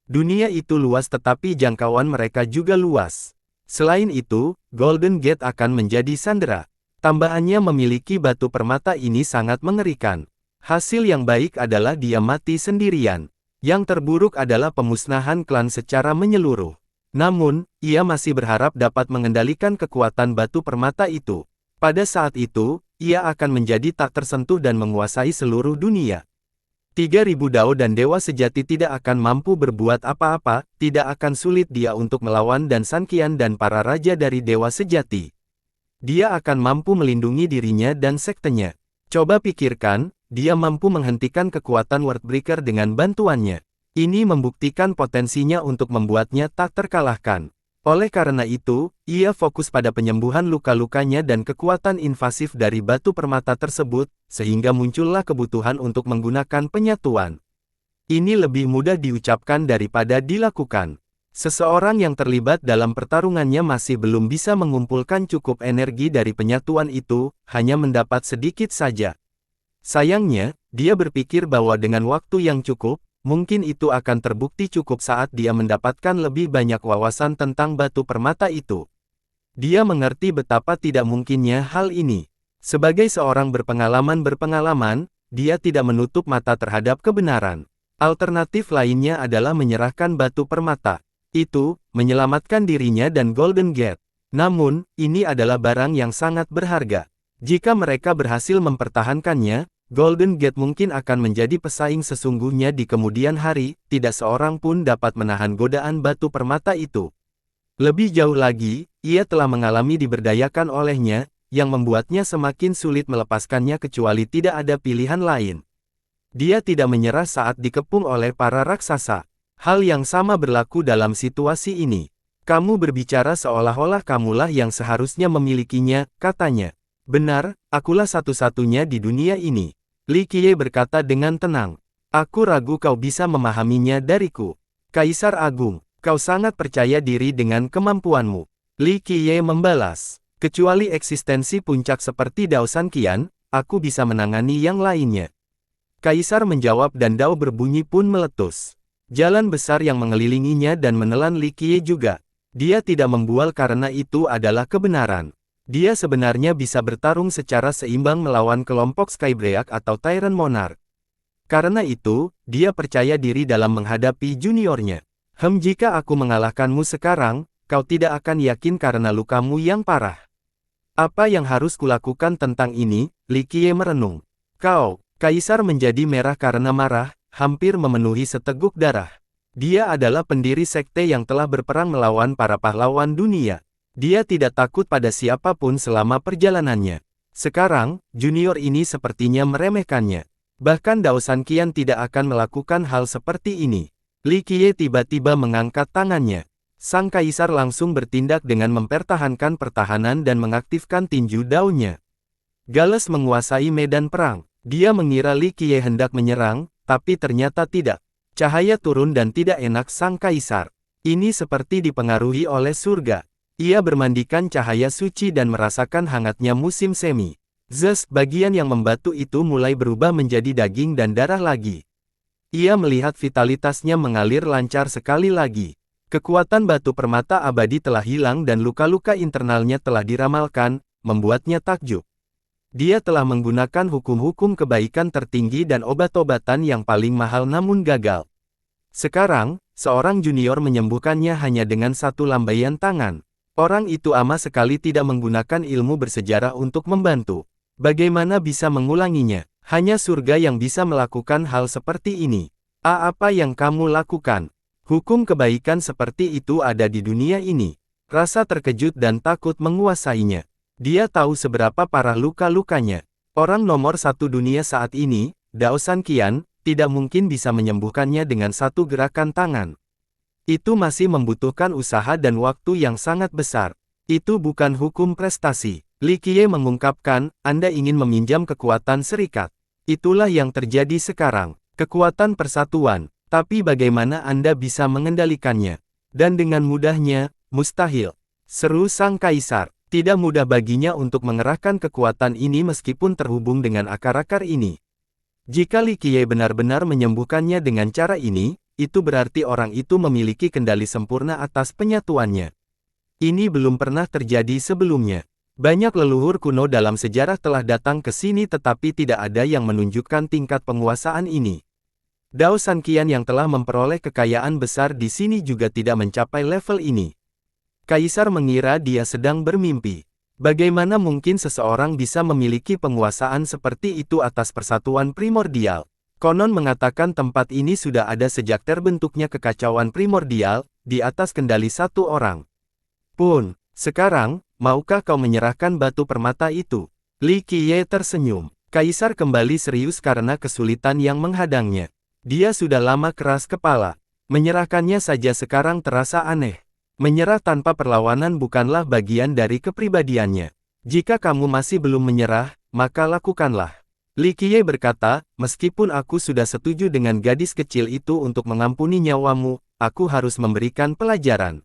[SPEAKER 1] Dunia itu luas tetapi jangkauan mereka juga luas. Selain itu, Golden Gate akan menjadi sandera. Tambahannya memiliki batu permata ini sangat mengerikan. Hasil yang baik adalah dia mati sendirian. Yang terburuk adalah pemusnahan klan secara menyeluruh. Namun, ia masih berharap dapat mengendalikan kekuatan batu permata itu. Pada saat itu, ia akan menjadi tak tersentuh dan menguasai seluruh dunia. 3.000 Dao dan Dewa Sejati tidak akan mampu berbuat apa-apa, tidak akan sulit dia untuk melawan dan San Qian dan para raja dari Dewa Sejati. Dia akan mampu melindungi dirinya dan sektenya. Coba pikirkan, dia mampu menghentikan kekuatan Wordbreaker dengan bantuannya. Ini membuktikan potensinya untuk membuatnya tak terkalahkan. Oleh karena itu, ia fokus pada penyembuhan luka-lukanya dan kekuatan invasif dari batu permata tersebut, sehingga muncullah kebutuhan untuk menggunakan penyatuan. Ini lebih mudah diucapkan daripada dilakukan. Seseorang yang terlibat dalam pertarungannya masih belum bisa mengumpulkan cukup energi dari penyatuan itu, hanya mendapat sedikit saja. Sayangnya, dia berpikir bahwa dengan waktu yang cukup, mungkin itu akan terbukti cukup saat dia mendapatkan lebih banyak wawasan tentang batu permata itu. Dia mengerti betapa tidak mungkinnya hal ini. Sebagai seorang berpengalaman, dia tidak menutup mata terhadap kebenaran. Alternatif lainnya adalah menyerahkan batu permata. Itu, menyelamatkan dirinya dan Golden Gate. Namun, ini adalah barang yang sangat berharga. Jika mereka berhasil mempertahankannya, Golden Gate mungkin akan menjadi pesaing sesungguhnya di kemudian hari, tidak seorang pun dapat menahan godaan batu permata itu. Lebih jauh lagi, ia telah mengalami diberdayakan olehnya, yang membuatnya semakin sulit melepaskannya kecuali tidak ada pilihan lain. Dia tidak menyerah saat dikepung oleh para raksasa. Hal yang sama berlaku dalam situasi ini. Kamu berbicara seolah-olah kamulah yang seharusnya memilikinya, katanya. Benar, akulah satu-satunya di dunia ini. Li Qiye berkata dengan tenang. Aku ragu kau bisa memahaminya dariku. Kaisar Agung, kau sangat percaya diri dengan kemampuanmu. Li Qiye membalas. Kecuali eksistensi puncak seperti Dao San Qian, aku bisa menangani yang lainnya. Kaisar menjawab dan Dao berbunyi pun meletus. Jalan besar yang mengelilinginya dan menelan Li Qiye juga. Dia tidak membual karena itu adalah kebenaran. Dia sebenarnya bisa bertarung secara seimbang melawan kelompok Skybreak atau Tyrant Monarch. Karena itu, dia percaya diri dalam menghadapi juniornya. Jika aku mengalahkanmu sekarang, kau tidak akan yakin karena lukamu yang parah. Apa yang harus kulakukan tentang ini? Li Qiye merenung. Kaisar menjadi merah karena marah, hampir memenuhi seteguk darah. Dia adalah pendiri sekte yang telah berperang melawan para pahlawan dunia. Dia tidak takut pada siapapun selama perjalanannya. Sekarang, junior ini sepertinya meremehkannya. Bahkan Dao San Qian tidak akan melakukan hal seperti ini. Li Qiye tiba-tiba mengangkat tangannya. Sang kaisar langsung bertindak dengan mempertahankan pertahanan dan mengaktifkan tinju Dao-nya. Gales menguasai medan perang. Dia mengira Li Qiye hendak menyerang, tapi ternyata tidak. Cahaya turun dan tidak enak sang kaisar. Ini seperti dipengaruhi oleh surga. Ia bermandikan cahaya suci dan merasakan hangatnya musim semi. Bagian yang membatu itu mulai berubah menjadi daging dan darah lagi. Ia melihat vitalitasnya mengalir lancar sekali lagi. Kekuatan batu permata abadi telah hilang dan luka-luka internalnya telah diramalkan, membuatnya takjub. Dia telah menggunakan hukum-hukum kebaikan tertinggi dan obat-obatan yang paling mahal namun gagal. Sekarang, seorang junior menyembuhkannya hanya dengan satu lambaian tangan. Orang itu sama sekali tidak menggunakan ilmu bersejarah untuk membantu. Bagaimana bisa mengulanginya? Hanya surga yang bisa melakukan hal seperti ini. Apa yang kamu lakukan? Hukum kebaikan seperti itu ada di dunia ini. Rasa terkejut dan takut menguasainya. Dia tahu seberapa parah luka-lukanya. Orang nomor satu dunia saat ini, Dao San Qian, tidak mungkin bisa menyembuhkannya dengan satu gerakan tangan. Itu masih membutuhkan usaha dan waktu yang sangat besar. Itu bukan hukum prestasi. Li Qiye mengungkapkan, Anda ingin meminjam kekuatan serikat. Itulah yang terjadi sekarang. Kekuatan persatuan. Tapi bagaimana Anda bisa mengendalikannya? Dan dengan mudahnya, mustahil. Seru sang kaisar. Tidak mudah baginya untuk mengerahkan kekuatan ini meskipun terhubung dengan akar-akar ini. Jika Li Qiye benar-benar menyembuhkannya dengan cara ini, itu berarti orang itu memiliki kendali sempurna atas penyatuannya. Ini belum pernah terjadi sebelumnya. Banyak leluhur kuno dalam sejarah telah datang ke sini tetapi tidak ada yang menunjukkan tingkat penguasaan ini. Dao San Qian yang telah memperoleh kekayaan besar di sini juga tidak mencapai level ini. Kaisar mengira dia sedang bermimpi. Bagaimana mungkin seseorang bisa memiliki penguasaan seperti itu atas persatuan primordial? Konon mengatakan tempat ini sudah ada sejak terbentuknya kekacauan primordial, di atas kendali satu orang. Pun, sekarang, maukah kau menyerahkan batu permata itu? Li Qiye tersenyum. Kaisar kembali serius karena kesulitan yang menghadangnya. Dia sudah lama keras kepala. Menyerahkannya saja sekarang terasa aneh. Menyerah tanpa perlawanan bukanlah bagian dari kepribadiannya. Jika kamu masih belum menyerah, maka lakukanlah. Li Qiye berkata, meskipun aku sudah setuju dengan gadis kecil itu untuk mengampuni nyawamu, aku harus memberikan pelajaran.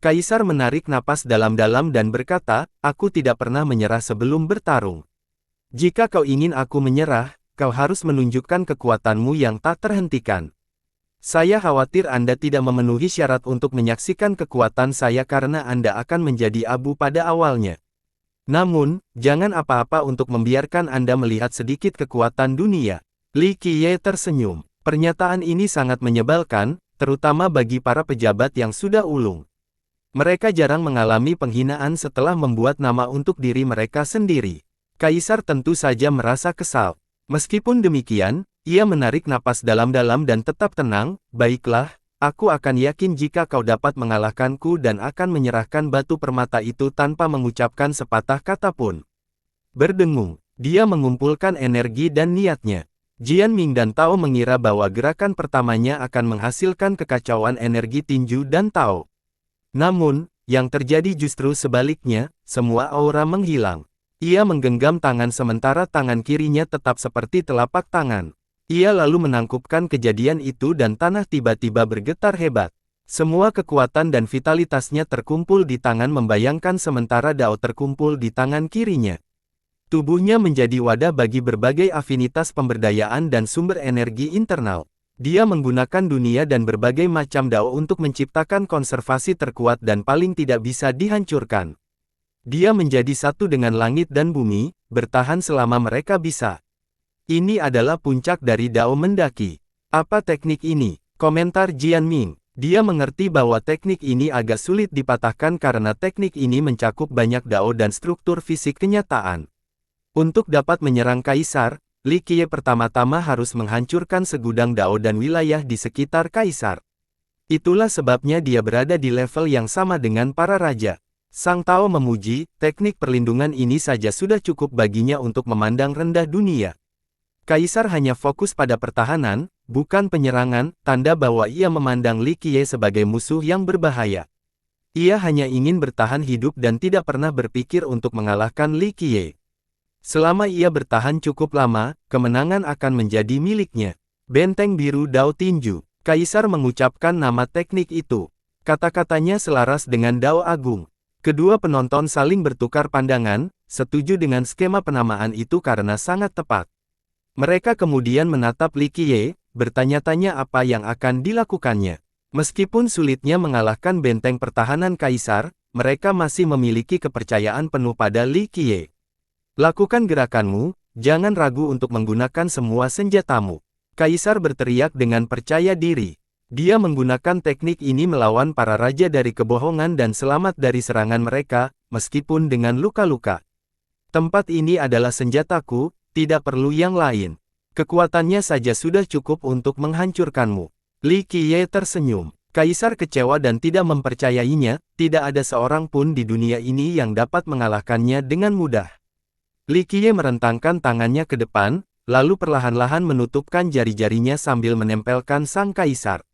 [SPEAKER 1] Kaisar menarik napas dalam-dalam dan berkata, aku tidak pernah menyerah sebelum bertarung. Jika kau ingin aku menyerah, kau harus menunjukkan kekuatanmu yang tak terhentikan. Saya khawatir Anda tidak memenuhi syarat untuk menyaksikan kekuatan saya karena Anda akan menjadi abu pada awalnya. Namun, jangan apa-apa untuk membiarkan Anda melihat sedikit kekuatan dunia. Li Qiye tersenyum. Pernyataan ini sangat menyebalkan, terutama bagi para pejabat yang sudah ulung. Mereka jarang mengalami penghinaan setelah membuat nama untuk diri mereka sendiri. Kaisar tentu saja merasa kesal. Meskipun demikian, ia menarik napas dalam-dalam dan tetap tenang, baiklah, aku akan yakin jika kau dapat mengalahkanku dan akan menyerahkan batu permata itu tanpa mengucapkan sepatah kata pun. Berdengung, dia mengumpulkan energi dan niatnya. Jian Ming dan Tao mengira bahwa gerakan pertamanya akan menghasilkan kekacauan energi tinju dan Tao. Namun, yang terjadi justru sebaliknya, semua aura menghilang. Ia menggenggam tangan sementara tangan kirinya tetap seperti telapak tangan. Ia lalu menangkupkan kejadian itu dan tanah tiba-tiba bergetar hebat. Semua kekuatan dan vitalitasnya terkumpul di tangan membayangkan sementara Dao terkumpul di tangan kirinya. Tubuhnya menjadi wadah bagi berbagai afinitas pemberdayaan dan sumber energi internal. Dia menggunakan dunia dan berbagai macam Dao untuk menciptakan konservasi terkuat dan paling tidak bisa dihancurkan. Dia menjadi satu dengan langit dan bumi, bertahan selama mereka bisa. Ini adalah puncak dari Dao mendaki. Apa teknik ini? Komentar Jian Ming. Dia mengerti bahwa teknik ini agak sulit dipatahkan karena teknik ini mencakup banyak Dao dan struktur fisik kenyataan. Untuk dapat menyerang Kaisar, Li Qiye pertama-tama harus menghancurkan segudang Dao dan wilayah di sekitar Kaisar. Itulah sebabnya dia berada di level yang sama dengan para raja. Sang Tao memuji, teknik perlindungan ini saja sudah cukup baginya untuk memandang rendah dunia. Kaisar hanya fokus pada pertahanan, bukan penyerangan, tanda bahwa ia memandang Li Qiye sebagai musuh yang berbahaya. Ia hanya ingin bertahan hidup dan tidak pernah berpikir untuk mengalahkan Li Qiye. Selama ia bertahan cukup lama, kemenangan akan menjadi miliknya. Benteng biru Dao Tinju. Kaisar mengucapkan nama teknik itu. Kata-katanya selaras dengan Dao Agung. Kedua penonton saling bertukar pandangan, setuju dengan skema penamaan itu karena sangat tepat. Mereka kemudian menatap Li Qiye, bertanya-tanya apa yang akan dilakukannya. Meskipun sulitnya mengalahkan benteng pertahanan Kaisar, mereka masih memiliki kepercayaan penuh pada Li Qiye. Lakukan gerakanmu, jangan ragu untuk menggunakan semua senjatamu. Kaisar berteriak dengan percaya diri. Dia menggunakan teknik ini melawan para raja dari kebohongan dan selamat dari serangan mereka, meskipun dengan luka-luka. Tempat ini adalah senjataku, tidak perlu yang lain. Kekuatannya saja sudah cukup untuk menghancurkanmu. Li Qiye tersenyum. Kaisar kecewa dan tidak mempercayainya, tidak ada seorang pun di dunia ini yang dapat mengalahkannya dengan mudah. Li Qiye merentangkan tangannya ke depan, lalu perlahan-lahan menutupkan jari-jarinya sambil menempelkan sang kaisar.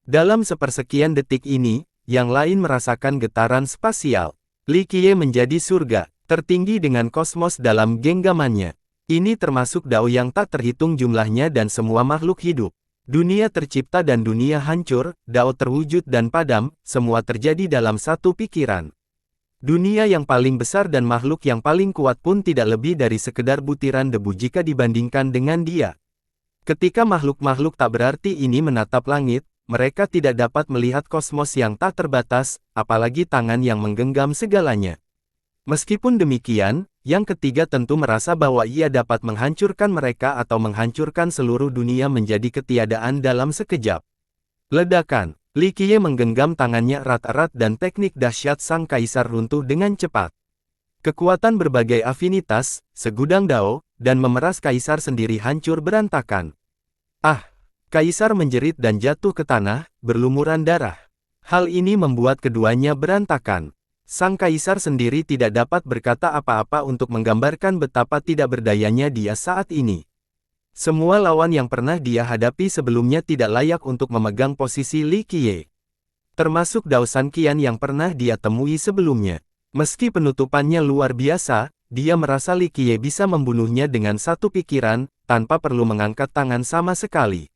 [SPEAKER 1] Dalam sepersekian detik ini, yang lain merasakan getaran spasial. Li Qiye menjadi surga, tertinggi dengan kosmos dalam genggamannya. Ini termasuk dao yang tak terhitung jumlahnya dan semua makhluk hidup. Dunia tercipta dan dunia hancur, dao terwujud dan padam, semua terjadi dalam satu pikiran. Dunia yang paling besar dan makhluk yang paling kuat pun tidak lebih dari sekedar butiran debu jika dibandingkan dengan dia. Ketika makhluk-makhluk tak berarti ini menatap langit, mereka tidak dapat melihat kosmos yang tak terbatas, apalagi tangan yang menggenggam segalanya. Meskipun demikian, yang ketiga tentu merasa bahwa ia dapat menghancurkan mereka atau menghancurkan seluruh dunia menjadi ketiadaan dalam sekejap. Ledakan. Li Qiye menggenggam tangannya erat-erat dan teknik dahsyat sang kaisar runtuh dengan cepat. Kekuatan berbagai afinitas, segudang dao, dan memeras kaisar sendiri hancur berantakan. Ah! Kaisar menjerit dan jatuh ke tanah, berlumuran darah. Hal ini membuat keduanya berantakan. Sang kaisar sendiri tidak dapat berkata apa-apa untuk menggambarkan betapa tidak berdayanya dia saat ini. Semua lawan yang pernah dia hadapi sebelumnya tidak layak untuk memegang posisi Li Qiye. Termasuk Dao San Qian yang pernah dia temui sebelumnya. Meski penutupannya luar biasa, dia merasa Li Qiye bisa membunuhnya dengan satu pikiran, tanpa perlu mengangkat tangan sama sekali.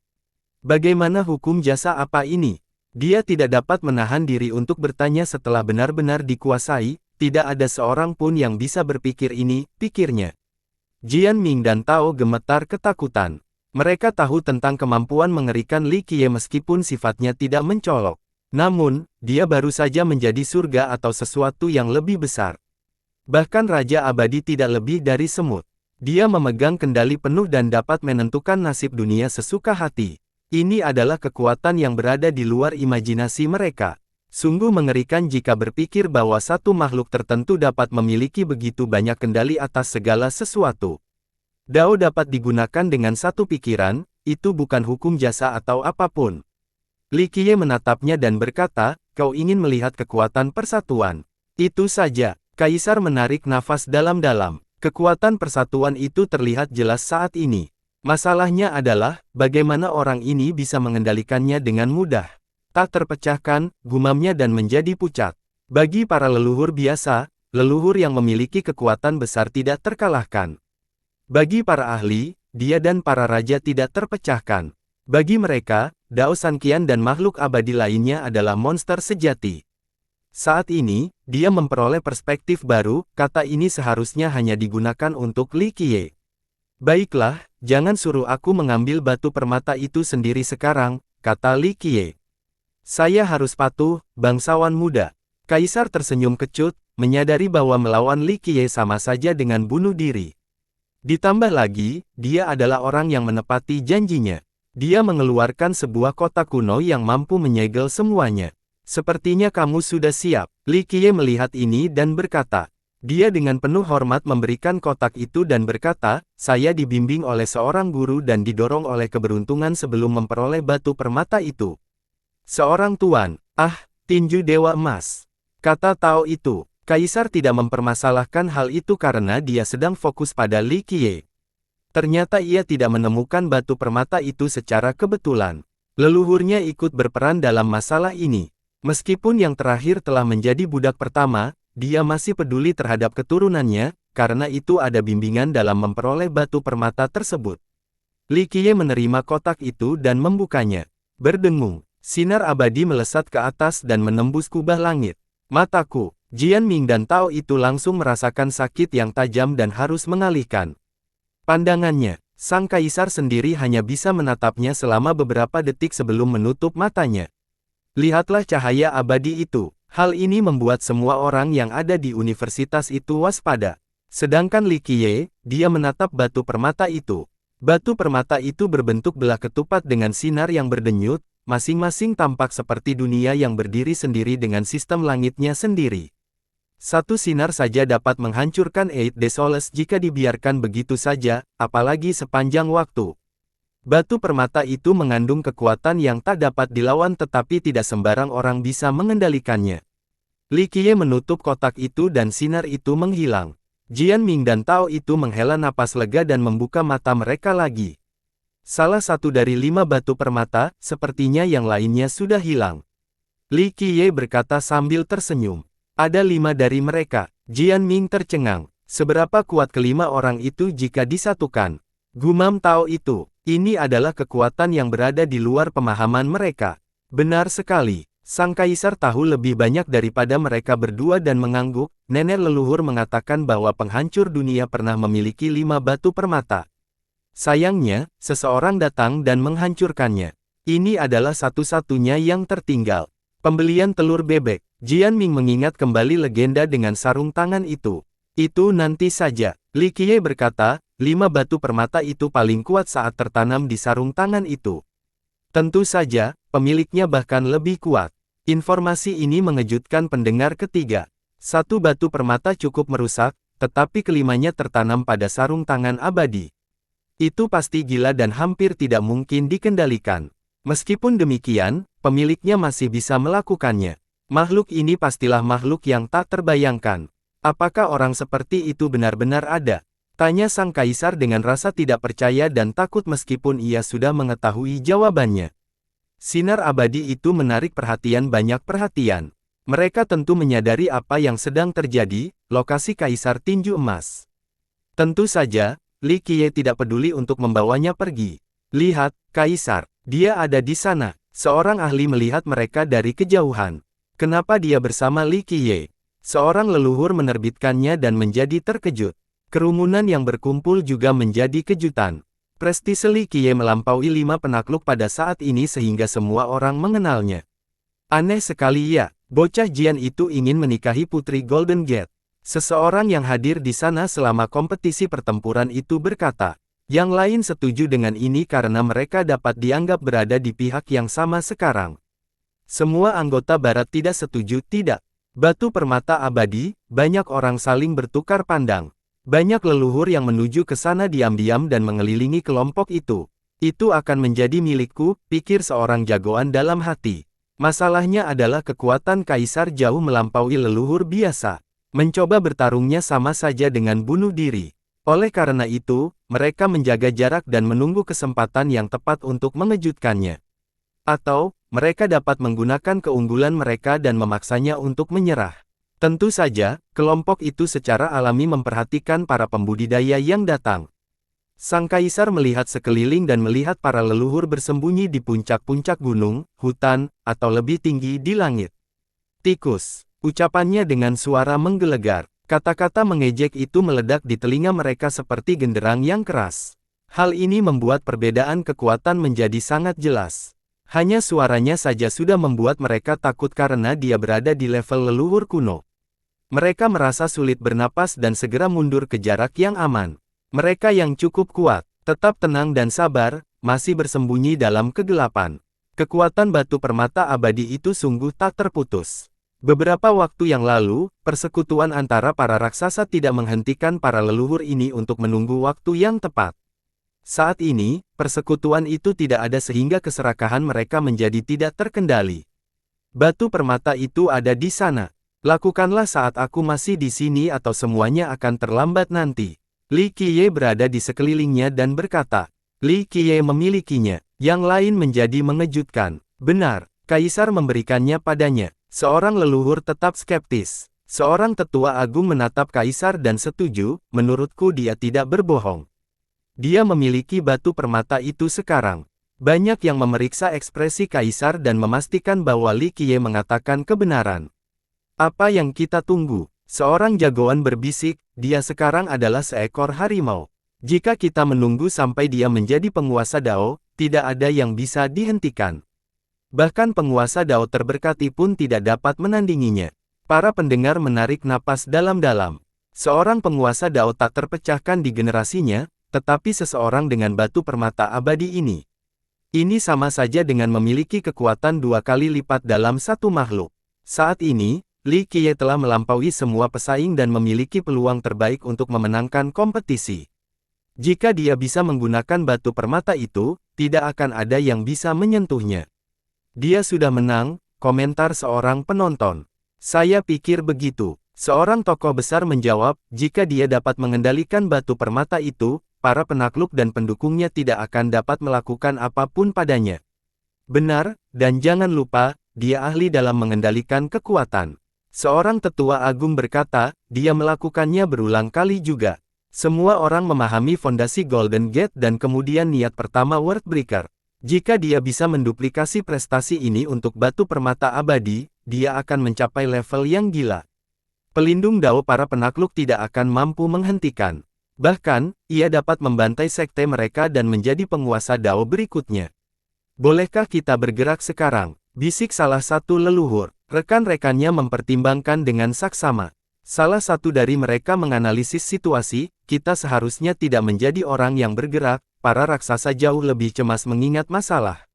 [SPEAKER 1] Bagaimana hukum jasa apa ini? Dia tidak dapat menahan diri untuk bertanya setelah benar-benar dikuasai, tidak ada seorang pun yang bisa berpikir ini, pikirnya. Jian Ming dan Tao gemetar ketakutan. Mereka tahu tentang kemampuan mengerikan Li Qiye meskipun sifatnya tidak mencolok. Namun, dia baru saja menjadi surga atau sesuatu yang lebih besar. Bahkan Raja Abadi tidak lebih dari semut. Dia memegang kendali penuh dan dapat menentukan nasib dunia sesuka hati. Ini adalah kekuatan yang berada di luar imajinasi mereka. Sungguh mengerikan jika berpikir bahwa satu makhluk tertentu dapat memiliki begitu banyak kendali atas segala sesuatu. Dao dapat digunakan dengan satu pikiran, itu bukan hukum jasa atau apapun. Li Qiye menatapnya dan berkata, kau ingin melihat kekuatan persatuan. Itu saja. Kaisar menarik nafas dalam-dalam. Kekuatan persatuan itu terlihat jelas saat ini. Masalahnya adalah, bagaimana orang ini bisa mengendalikannya dengan mudah. Tak terpecahkan, gumamnya dan menjadi pucat. Bagi para leluhur biasa, leluhur yang memiliki kekuatan besar tidak terkalahkan. Bagi para ahli, dia dan para raja tidak terpecahkan. Bagi mereka, Dao San Qian dan makhluk abadi lainnya adalah monster sejati. Saat ini, dia memperoleh perspektif baru, kata ini seharusnya hanya digunakan untuk Li Qiye. Baiklah, jangan suruh aku mengambil batu permata itu sendiri sekarang, kata Li Qiye. Saya harus patuh, bangsawan muda. Kaisar tersenyum kecut, menyadari bahwa melawan Li Qiye sama saja dengan bunuh diri. Ditambah lagi, dia adalah orang yang menepati janjinya. Dia mengeluarkan sebuah kotak kuno yang mampu menyegel semuanya. Sepertinya kamu sudah siap. Li Qiye melihat ini dan berkata. Dia dengan penuh hormat memberikan kotak itu dan berkata, saya dibimbing oleh seorang guru dan didorong oleh keberuntungan sebelum memperoleh batu permata itu. Seorang tuan, tinju dewa emas. Kata Tao itu, Kaisar tidak mempermasalahkan hal itu karena dia sedang fokus pada Li Qiye. Ternyata ia tidak menemukan batu permata itu secara kebetulan. Leluhurnya ikut berperan dalam masalah ini. Meskipun yang terakhir telah menjadi budak pertama, dia masih peduli terhadap keturunannya, karena itu ada bimbingan dalam memperoleh batu permata tersebut. Li Qiye menerima kotak itu dan membukanya. Berdengung, sinar abadi melesat ke atas dan menembus kubah langit. Mataku, Jian Ming dan Tao itu langsung merasakan sakit yang tajam dan harus mengalihkan pandangannya. Sang kaisar sendiri hanya bisa menatapnya selama beberapa detik sebelum menutup matanya. Lihatlah cahaya abadi itu. Hal ini membuat semua orang yang ada di universitas itu waspada. Sedangkan Li Qiye, dia menatap batu permata itu. Batu permata itu berbentuk belah ketupat dengan sinar yang berdenyut, masing-masing tampak seperti dunia yang berdiri sendiri dengan sistem langitnya sendiri. Satu sinar saja dapat menghancurkan Eight Desoles jika dibiarkan begitu saja, apalagi sepanjang waktu. Batu permata itu mengandung kekuatan yang tak dapat dilawan tetapi tidak sembarang orang bisa mengendalikannya. Li Qiye menutup kotak itu dan sinar itu menghilang. Jian Ming dan Tao itu menghela napas lega dan membuka mata mereka lagi. Salah satu dari 5 batu permata, sepertinya yang lainnya sudah hilang. Li Qiye berkata sambil tersenyum. Ada 5 dari mereka. Jian Ming tercengang. Seberapa kuat kelima orang itu jika disatukan? Gumam Tao itu. Ini adalah kekuatan yang berada di luar pemahaman mereka. Benar sekali. Sang kaisar tahu lebih banyak daripada mereka berdua dan mengangguk. Nenek leluhur mengatakan bahwa penghancur dunia pernah memiliki 5 batu permata. Sayangnya, seseorang datang dan menghancurkannya. Ini adalah satu-satunya yang tertinggal. Pembelian telur bebek. Jian Ming mengingat kembali legenda dengan sarung tangan itu. Itu nanti saja. Li Qiye berkata, 5 batu permata itu paling kuat saat tertanam di sarung tangan itu. Tentu saja, pemiliknya bahkan lebih kuat. Informasi ini mengejutkan pendengar ketiga. 1 batu permata cukup merusak, tetapi kelimanya tertanam pada sarung tangan abadi. Itu pasti gila dan hampir tidak mungkin dikendalikan. Meskipun demikian, pemiliknya masih bisa melakukannya. Makhluk ini pastilah makhluk yang tak terbayangkan. Apakah orang seperti itu benar-benar ada? Tanya sang kaisar dengan rasa tidak percaya dan takut meskipun ia sudah mengetahui jawabannya. Sinar abadi itu menarik perhatian banyak perhatian. Mereka tentu menyadari apa yang sedang terjadi, lokasi kaisar tinju emas. Tentu saja, Li Qiye tidak peduli untuk membawanya pergi. Lihat, kaisar, dia ada di sana. Seorang ahli melihat mereka dari kejauhan. Kenapa dia bersama Li Qiye? Seorang leluhur menerbitkannya dan menjadi terkejut. Kerumunan yang berkumpul juga menjadi kejutan. Prestise Li Qiye melampaui 5 penakluk pada saat ini sehingga semua orang mengenalnya. Aneh sekali ya, bocah Jian itu ingin menikahi putri Golden Gate. Seseorang yang hadir di sana selama kompetisi pertempuran itu berkata. Yang lain setuju dengan ini karena mereka dapat dianggap berada di pihak yang sama sekarang. Semua anggota barat tidak setuju tidak. Batu permata abadi, banyak orang saling bertukar pandang. Banyak leluhur yang menuju ke sana diam-diam dan mengelilingi kelompok itu. Itu akan menjadi milikku, pikir seorang jagoan dalam hati. Masalahnya adalah kekuatan kaisar jauh melampaui leluhur biasa. Mencoba bertarungnya sama saja dengan bunuh diri. Oleh karena itu, mereka menjaga jarak dan menunggu kesempatan yang tepat untuk mengejutkannya. Atau, mereka dapat menggunakan keunggulan mereka dan memaksanya untuk menyerah. Tentu saja, kelompok itu secara alami memperhatikan para pembudidaya yang datang. Sang kaisar melihat sekeliling dan melihat para leluhur bersembunyi di puncak-puncak gunung, hutan, atau lebih tinggi di langit. Tikus, ucapannya dengan suara menggelegar. Kata-kata mengejek itu meledak di telinga mereka seperti genderang yang keras. Hal ini membuat perbedaan kekuatan menjadi sangat jelas. Hanya suaranya saja sudah membuat mereka takut karena dia berada di level leluhur kuno. Mereka merasa sulit bernapas dan segera mundur ke jarak yang aman. Mereka yang cukup kuat, tetap tenang dan sabar, masih bersembunyi dalam kegelapan. Kekuatan batu permata abadi itu sungguh tak terputus. Beberapa waktu yang lalu, persekutuan antara para raksasa tidak menghentikan para leluhur ini untuk menunggu waktu yang tepat. Saat ini, persekutuan itu tidak ada sehingga keserakahan mereka menjadi tidak terkendali. Batu permata itu ada di sana. Lakukanlah saat aku masih di sini atau semuanya akan terlambat nanti. Li Qiye berada di sekelilingnya dan berkata, Li Qiye memilikinya. Yang lain menjadi mengejutkan. Benar, kaisar memberikannya padanya. Seorang leluhur tetap skeptis. Seorang tetua agung menatap kaisar dan setuju, menurutku dia tidak berbohong. Dia memiliki batu permata itu sekarang. Banyak yang memeriksa ekspresi kaisar dan memastikan bahwa Li Qiye mengatakan kebenaran. Apa yang kita tunggu? Seorang jagoan berbisik, dia sekarang adalah seekor harimau. Jika kita menunggu sampai dia menjadi penguasa Dao, tidak ada yang bisa dihentikan. Bahkan penguasa Dao terberkati pun tidak dapat menandinginya. Para pendengar menarik napas dalam-dalam. Seorang penguasa Dao tak terpecahkan di generasinya, tetapi seseorang dengan batu permata abadi ini. Ini sama saja dengan memiliki kekuatan 2 kali lipat dalam satu makhluk. Saat ini, Li Qiye telah melampaui semua pesaing dan memiliki peluang terbaik untuk memenangkan kompetisi. Jika dia bisa menggunakan batu permata itu, tidak akan ada yang bisa menyentuhnya. Dia sudah menang, komentar seorang penonton. Saya pikir begitu. Seorang tokoh besar menjawab, jika dia dapat mengendalikan batu permata itu, para penakluk dan pendukungnya tidak akan dapat melakukan apapun padanya. Benar, dan jangan lupa, dia ahli dalam mengendalikan kekuatan. Seorang tetua agung berkata, dia melakukannya berulang kali juga. Semua orang memahami fondasi Golden Gate dan kemudian niat pertama Worldbreaker. Jika dia bisa menduplikasi prestasi ini untuk batu permata abadi, dia akan mencapai level yang gila. Pelindung Dao para penakluk tidak akan mampu menghentikan. Bahkan, ia dapat membantai sekte mereka dan menjadi penguasa Dao berikutnya. Bolehkah kita bergerak sekarang? Bisik salah satu leluhur. Rekan-rekannya mempertimbangkan dengan saksama. Salah satu dari mereka menganalisis situasi, kita seharusnya tidak menjadi orang yang bergerak, para raksasa jauh lebih cemas mengingat masalah.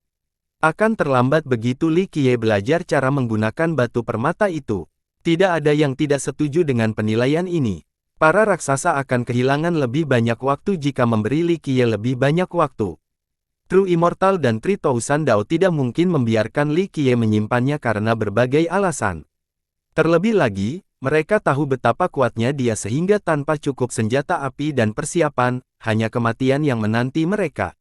[SPEAKER 1] Akan terlambat begitu Li Qiye belajar cara menggunakan batu permata itu. Tidak ada yang tidak setuju dengan penilaian ini. Para raksasa akan kehilangan lebih banyak waktu jika memberi Li Qiye lebih banyak waktu. True Immortal dan 3000 Dao tidak mungkin membiarkan Li Qiye menyimpannya karena berbagai alasan. Terlebih lagi, mereka tahu betapa kuatnya dia sehingga tanpa cukup senjata api dan persiapan, hanya kematian yang menanti mereka.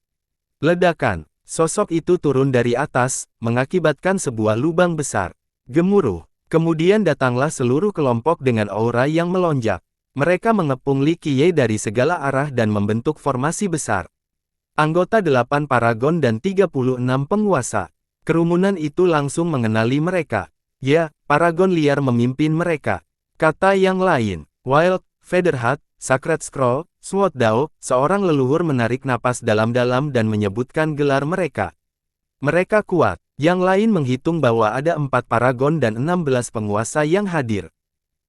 [SPEAKER 1] Ledakan, sosok itu turun dari atas, mengakibatkan sebuah lubang besar. Gemuruh. Kemudian datanglah seluruh kelompok dengan aura yang melonjak. Mereka mengepung Li Qiye dari segala arah dan membentuk formasi besar. Anggota 8 paragon dan 36 penguasa. Kerumunan itu langsung mengenali mereka. Ya, paragon liar memimpin mereka. Kata yang lain, Wild, Featherhead, Sacred Scroll, Sword Dao, seorang leluhur menarik napas dalam-dalam dan menyebutkan gelar mereka. Mereka kuat. Yang lain menghitung bahwa ada 4 paragon dan 16 penguasa yang hadir.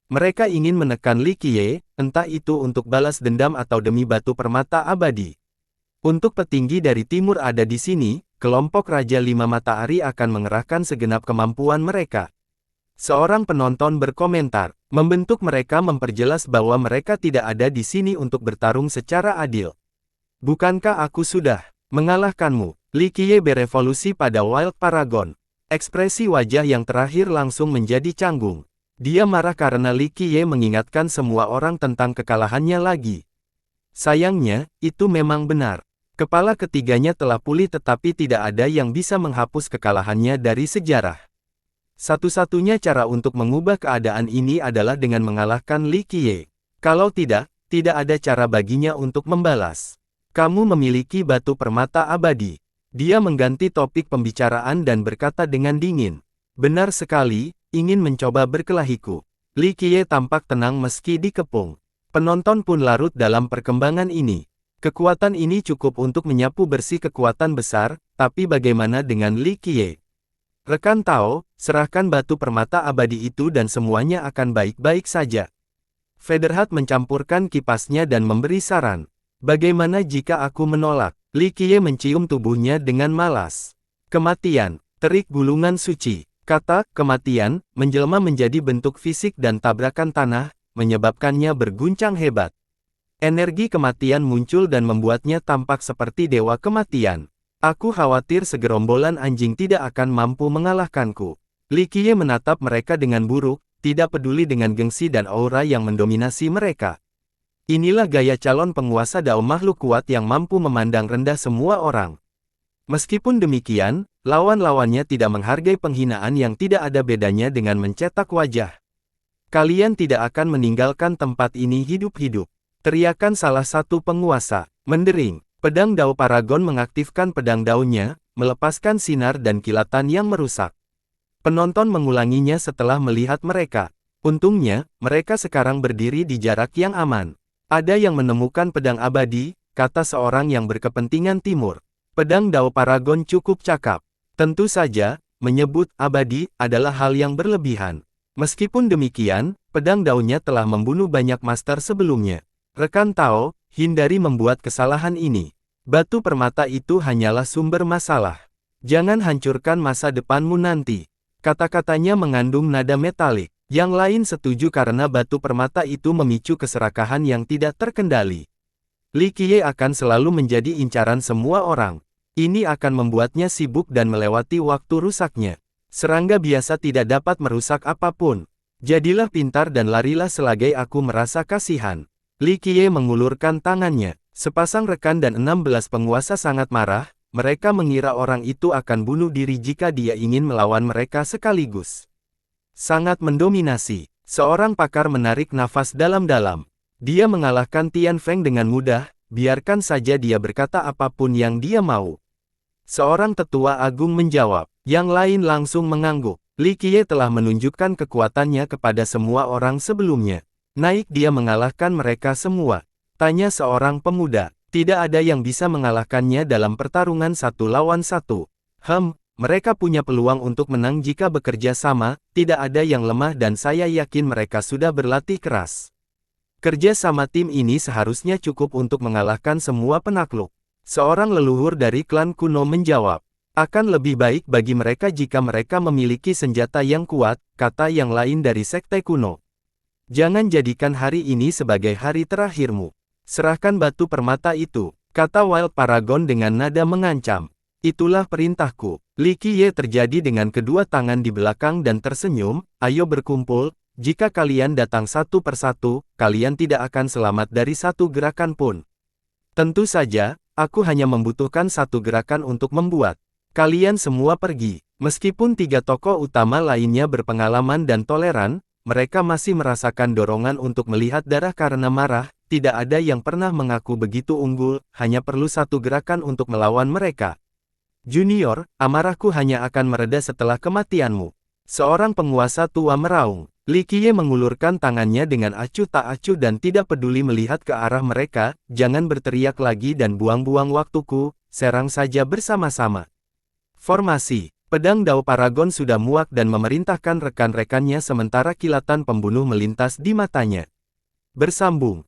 [SPEAKER 1] Mereka ingin menekan Li Qiye, entah itu untuk balas dendam atau demi batu permata abadi. Untuk petinggi dari timur ada di sini, kelompok Raja Lima Matahari akan mengerahkan segenap kemampuan mereka. Seorang penonton berkomentar, membentuk mereka memperjelas bahwa mereka tidak ada di sini untuk bertarung secara adil. Bukankah aku sudah mengalahkanmu? Li Qiye berevolusi pada Wild Paragon. Ekspresi wajah yang terakhir langsung menjadi canggung. Dia marah karena Li Qiye mengingatkan semua orang tentang kekalahannya lagi. Sayangnya, itu memang benar. Kepala ketiganya telah pulih tetapi tidak ada yang bisa menghapus kekalahannya dari sejarah. Satu-satunya cara untuk mengubah keadaan ini adalah dengan mengalahkan Li Qiye. Kalau tidak, tidak ada cara baginya untuk membalas. Kamu memiliki batu permata abadi. Dia mengganti topik pembicaraan dan berkata dengan dingin. Benar sekali, ingin mencoba berkelahiku. Li Qiye tampak tenang meski dikepung. Penonton pun larut dalam perkembangan ini. Kekuatan ini cukup untuk menyapu bersih kekuatan besar, tapi bagaimana dengan Li Qiye? Rekan Tao, serahkan batu permata abadi itu dan semuanya akan baik-baik saja. Featherhead mencampurkan kipasnya dan memberi saran. Bagaimana jika aku menolak? Li Qiye mencium tubuhnya dengan malas. Kematian, terik gulungan suci. Kata kematian menjelma menjadi bentuk fisik dan tabrakan tanah, menyebabkannya berguncang hebat. Energi kematian muncul dan membuatnya tampak seperti dewa kematian. Aku khawatir segerombolan anjing tidak akan mampu mengalahkanku. Li Qiye menatap mereka dengan buruk, tidak peduli dengan gengsi dan aura yang mendominasi mereka. Inilah gaya calon penguasa Dao makhluk kuat yang mampu memandang rendah semua orang. Meskipun demikian, lawan-lawannya tidak menghargai penghinaan yang tidak ada bedanya dengan mencetak wajah. Kalian tidak akan meninggalkan tempat ini hidup-hidup. Teriakan salah satu penguasa. Mendering, pedang Dao Paragon mengaktifkan pedang Dao-nya, melepaskan sinar dan kilatan yang merusak. Penonton mengulanginya setelah melihat mereka. Untungnya, mereka sekarang berdiri di jarak yang aman. Ada yang menemukan pedang abadi, kata seorang yang berkepentingan timur. Pedang Dao Paragon cukup cakap. Tentu saja, menyebut abadi adalah hal yang berlebihan. Meskipun demikian, pedang daunnya telah membunuh banyak master sebelumnya. Rekan Tao, hindari membuat kesalahan ini. Batu permata itu hanyalah sumber masalah. Jangan hancurkan masa depanmu nanti. Kata-katanya mengandung nada metalik. Yang lain setuju karena batu permata itu memicu keserakahan yang tidak terkendali. Li Qiye akan selalu menjadi incaran semua orang. Ini akan membuatnya sibuk dan melewati waktu rusaknya. Serangga biasa tidak dapat merusak apapun. Jadilah pintar dan larilah selagi aku merasa kasihan. Li Qiye mengulurkan tangannya. Sepasang rekan dan 16 penguasa sangat marah. Mereka mengira orang itu akan bunuh diri jika dia ingin melawan mereka sekaligus. Sangat mendominasi. Seorang pakar menarik nafas dalam-dalam. Dia mengalahkan Tian Feng dengan mudah, biarkan saja dia berkata apapun yang dia mau. Seorang tetua agung menjawab. Yang lain langsung mengangguk. Li Qiye telah menunjukkan kekuatannya kepada semua orang sebelumnya. Naik dia mengalahkan mereka semua. Tanya seorang pemuda. Tidak ada yang bisa mengalahkannya dalam pertarungan 1 lawan 1. Mereka punya peluang untuk menang jika bekerja sama, tidak ada yang lemah dan saya yakin mereka sudah berlatih keras. Kerja sama tim ini seharusnya cukup untuk mengalahkan semua penakluk. Seorang leluhur dari klan kuno menjawab. Akan lebih baik bagi mereka jika mereka memiliki senjata yang kuat, kata yang lain dari sekte kuno. Jangan jadikan hari ini sebagai hari terakhirmu. Serahkan batu permata itu, kata Wild Paragon dengan nada mengancam. Itulah perintahku. Li Qiye terjadi dengan kedua tangan di belakang dan tersenyum, ayo berkumpul, jika kalian datang satu persatu, kalian tidak akan selamat dari satu gerakan pun. Tentu saja, aku hanya membutuhkan satu gerakan untuk membuat. Kalian semua pergi. Meskipun 3 tokoh utama lainnya berpengalaman dan toleran, mereka masih merasakan dorongan untuk melihat darah karena marah, tidak ada yang pernah mengaku begitu unggul, hanya perlu satu gerakan untuk melawan mereka. Junior, amarahku hanya akan mereda setelah kematianmu. Seorang penguasa tua meraung. Li Qiye mengulurkan tangannya dengan acuh tak acuh dan tidak peduli melihat ke arah mereka, jangan berteriak lagi dan buang-buang waktuku, serang saja bersama-sama. Formasi. Pedang Dao Paragon sudah muak dan memerintahkan rekan-rekannya sementara kilatan pembunuh melintas di matanya. Bersambung.